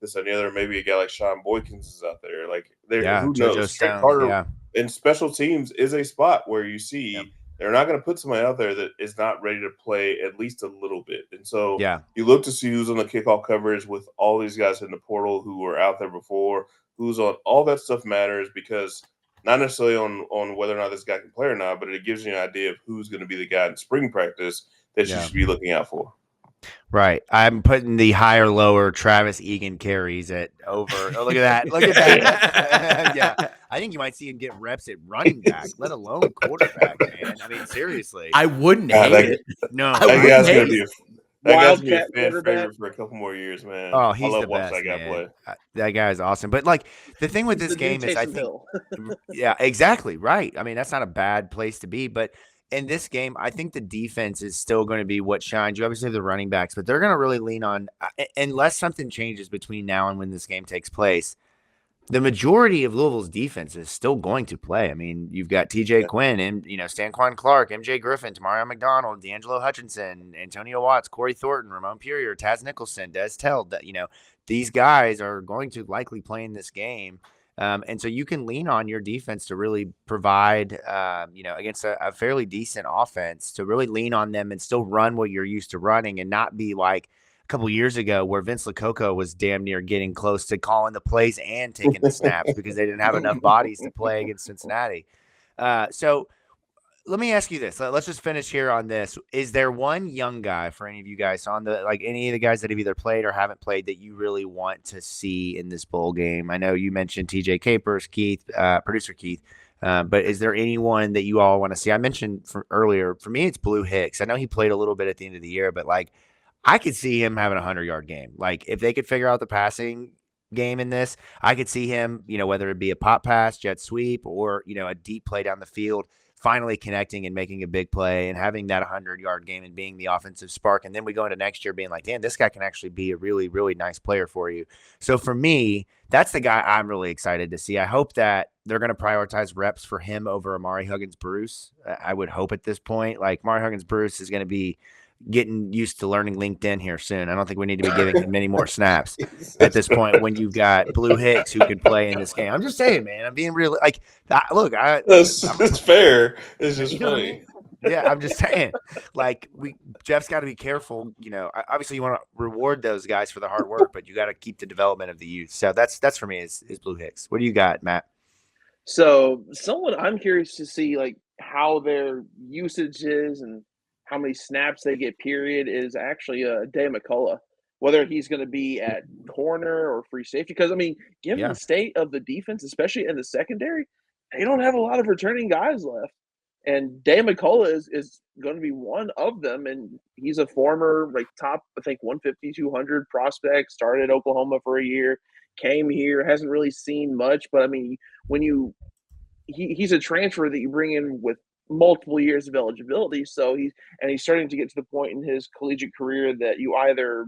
this and the other, maybe a guy like Sean Boykins is out there. Like, who knows? Trent Carter in special teams is a spot where you see they're not going to put somebody out there that is not ready to play at least a little bit. And so you look to see who's on the kickoff coverage with all these guys in the portal who were out there before, who's on. All that stuff matters, because not necessarily on whether or not this guy can play or not, but it gives you an idea of who's going to be the guy in spring practice that you should be looking out for. Right. I'm putting the higher lower Travis Egan carries at over. Oh, look at that. Look at that. Yeah. I think you might see him get reps at running back, let alone quarterback, man. I mean, seriously. I wouldn't hate it. No. That guy's going to be a fan favorite for a couple more years, man. Oh, he's I love the best, watching that guy play. That guy is awesome. But, like, the thing with this game is I think – yeah, exactly. Right. I mean, that's not a bad place to be. But in this game, I think the defense is still going to be what shines. You obviously have the running backs, but they're going to really lean on – unless something changes between now and when this game takes place, the majority of Louisville's defense is still going to play. I mean, you've got TJ Quinn and, Stanquan Clark, MJ Griffin, Tamario McDonald, D'Angelo Hutchinson, Antonio Watts, Corey Thornton, Ramon Purier, Taz Nicholson, Des Teld. These guys are going to likely play in this game. And so you can lean on your defense to really provide, against a fairly decent offense, to really lean on them and still run what you're used to running and not be like a couple years ago where Vince Lococo was damn near getting close to calling the plays and taking the snaps because they didn't have enough bodies to play against Cincinnati. So let me ask you this. Let's just finish here on this. Is there one young guy for any of you guys any of the guys that have either played or haven't played that you really want to see in this bowl game? I know you mentioned TJ Capers, Keith, producer Keith, but is there anyone that you all want to see? I mentioned earlier, for me, it's Blue Hicks. I know he played a little bit at the end of the year, but I could see him having a 100-yard game. If they could figure out the passing game in this, I could see him, whether it be a pop pass, jet sweep, or, a deep play down the field, finally connecting and making a big play and having that 100-yard game and being the offensive spark. And then we go into next year being like, damn, this guy can actually be a really, really nice player for you. So for me, that's the guy I'm really excited to see. I hope that they're going to prioritize reps for him over Amari Huggins-Bruce. I would hope at this point, Amari Huggins-Bruce is going to be getting used to learning LinkedIn here soon. I don't think we need to be giving him many more snaps at this point when you've got Blue Hicks who can play in this game. I'm just saying, man, I'm being real. Look, it's fair. It's just funny. Yeah, I'm just saying, Jeff's got to be careful. Obviously you want to reward those guys for the hard work, but you got to keep the development of the youth. So that's for me is Blue Hicks. What do you got, Matt? So someone I'm curious to see how their usage is and how many snaps they get, period, is actually Day McCullough, whether he's going to be at corner or free safety. Because, given the state of the defense, especially in the secondary, they don't have a lot of returning guys left. And Day McCullough is going to be one of them. And he's a former, top, I think, 150, 200 prospect, started at Oklahoma for a year, came here, hasn't really seen much. But, when he's a transfer that you bring in with multiple years of eligibility, so he's starting to get to the point in his collegiate career that you either,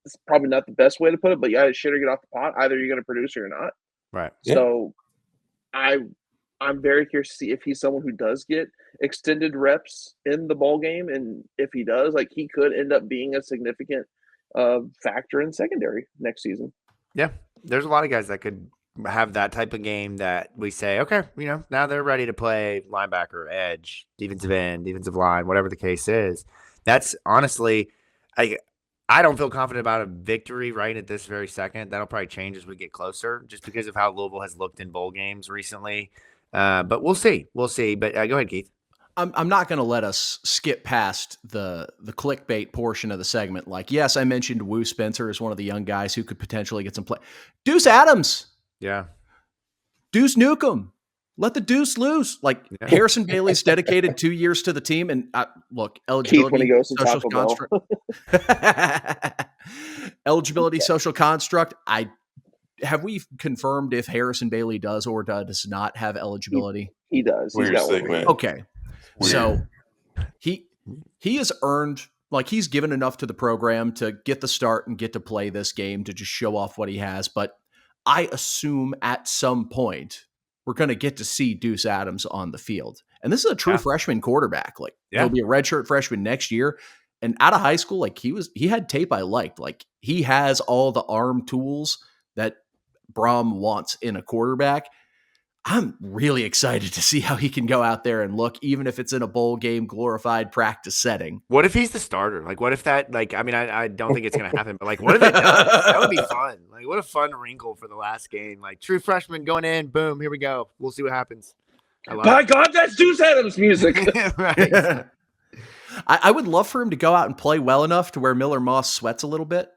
it's probably not the best way to put it, but you either shit or get off the pot. Either you're going to produce or you're not. Right. So I'm very curious to see if he's someone who does get extended reps in the ball game, and if he does, he could end up being a significant factor in secondary next season. Yeah, there's a lot of guys that could have that type of game that we say, okay, now they're ready to play linebacker, edge, defensive end, defensive line, whatever the case is. That's honestly, I don't feel confident about a victory right at this very second. That'll probably change as we get closer, just because of how Louisville has looked in bowl games recently. But we'll see. We'll see. But go ahead, Keith. I'm not going to let us skip past the clickbait portion of the segment. Yes, I mentioned Wu Spencer as one of the young guys who could potentially get some play. Deuce Adams. Yeah. Deuce Nukem. Let the deuce loose. Harrison Bailey's dedicated 2 years to the team. And look, eligibility, Keith, when he goes to social construct. Eligibility, social construct. Have we confirmed if Harrison Bailey does or does not have eligibility? He does. He's got one. Okay. So he has earned, like, he's given enough to the program to get the start and get to play this game to just show off what he has. But I assume at some point we're going to get to see Deuce Adams on the field. And this is a true freshman quarterback. Like, he'll be a redshirt freshman next year. And out of high school, like, he had tape I liked. Like, he has all the arm tools that Brom wants in a quarterback. I'm really excited to see how he can go out there and look, even if it's in a bowl game, glorified practice setting. What if he's the starter? Like, what if that, like, I mean, I don't think it's going to happen, but like, what if it does? That would be fun. Like, what a fun wrinkle for the last game. Like, true freshman going in, boom, here we go. We'll see what happens. By God, that's Deuce Adams music. Right. I would love for him to go out and play well enough to where Miller Moss sweats a little bit.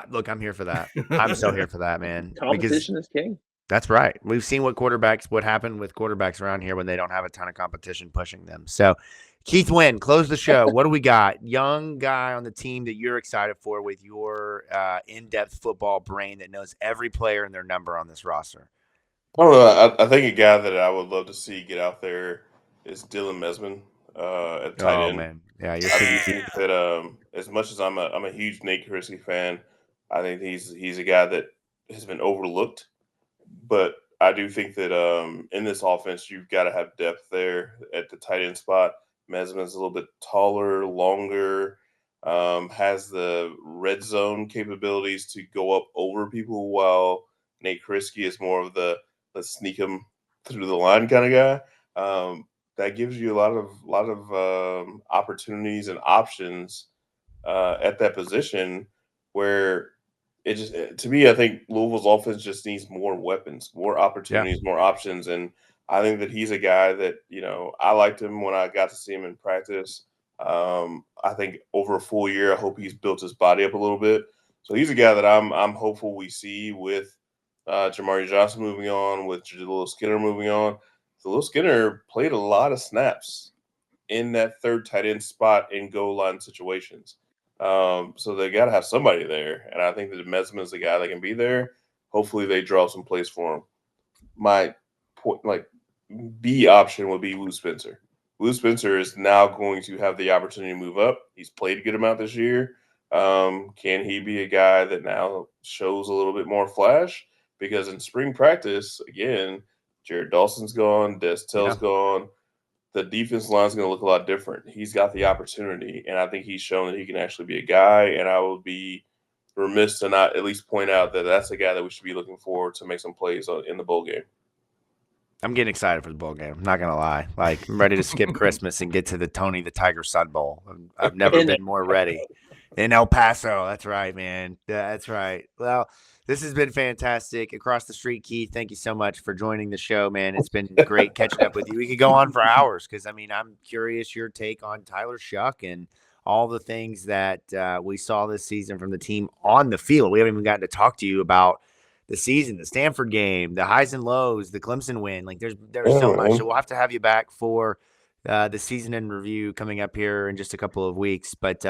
Look, I'm here for that. I'm so here for that, man. Competition is king. That's right. We've seen what happened with quarterbacks around here when they don't have a ton of competition pushing them. So, Keith Wynne, close the show. What do we got? Young guy on the team that you're excited for with your in-depth football brain that knows every player and their number on this roster. I don't know. I think a guy that I would love to see get out there is Dylan Mesman at tight end. Man. Yeah, I do think that as much as I'm a huge Nate Karisky fan, I think he's a guy that has been overlooked. But I do think that in this offense, you've got to have depth there at the tight end spot. Mesman's a little bit taller, longer, has the red zone capabilities to go up over people, while Nate Karisky is more of the let's sneak him through the line kind of guy. That gives you a lot of opportunities and options at that position where it just, to me, I think Louisville's offense just needs more weapons, more opportunities, more options. And I think that he's a guy that, I liked him when I got to see him in practice. I think over a full year, I hope he's built his body up a little bit. So he's a guy that I'm hopeful we see with Jamari Johnson moving on, with Jalil Skinner moving on. Jalil Skinner played a lot of snaps in that third tight end spot in goal line situations. So they got to have somebody there. And I think that Mesman is the guy that can be there. Hopefully they draw some plays for him. My point, B option would be Lou Spencer. Lou Spencer is now going to have the opportunity to move up. He's played a good amount this year. Can he be a guy that now shows a little bit more flash? Because in spring practice, again, Jared Dawson's gone, Destel's gone. The defense line is going to look a lot different. He's got the opportunity, and I think he's shown that he can actually be a guy, and I would be remiss to not at least point out that that's a guy that we should be looking for to make some plays in the bowl game. I'm getting excited for the bowl game. I'm not going to lie. Like, I'm ready to skip Christmas and get to the Tony the Tiger Sun Bowl. I've never been more ready. In El Paso. That's right, man. That's right. Well, this has been fantastic. Across the street, Keith, thank you so much for joining the show, man. It's been great catching up with you. We could go on for hours because, I mean, I'm curious your take on Tyler Shuck and all the things that we saw this season from the team on the field. We haven't even gotten to talk to you about the season, the Stanford game, the highs and lows, the Clemson win. Like, there's so much. So we'll have to have you back for the season in review coming up here in just a couple of weeks. But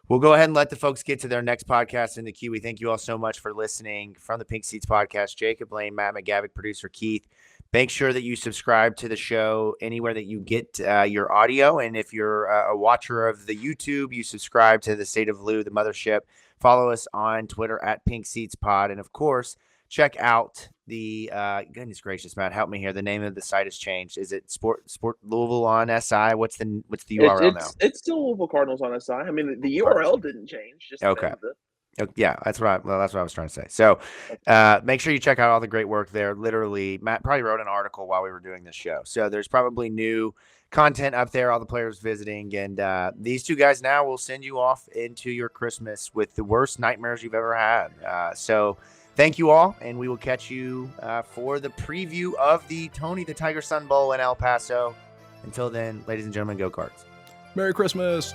we'll go ahead and let the folks get to their next podcast in the queue. We thank you all so much for listening. From the Pink Seats podcast, Jacob Lane, Matt McGavic, producer Keith. Make sure that you subscribe to the show anywhere that you get your audio. And if you're a watcher of the YouTube, you subscribe to the State of Lou, the mothership. Follow us on Twitter at Pink Seats Pod. And of course, check out the goodness gracious, Matt, help me here. The name of the site has changed. Is it Sport Louisville on SI? What's the URL now? It's still Louisville Cardinals on SI. I mean, the URL didn't change. Just okay. Yeah, that's right. Well, that's what I was trying to say. So make sure you check out all the great work there. Literally, Matt probably wrote an article while we were doing this show. So there's probably new content up there, all the players visiting. And these two guys now will send you off into your Christmas with the worst nightmares you've ever had. So thank you all, and we will catch you for the preview of the Tony the Tiger Sun Bowl in El Paso. Until then, ladies and gentlemen, go Cards. Merry Christmas.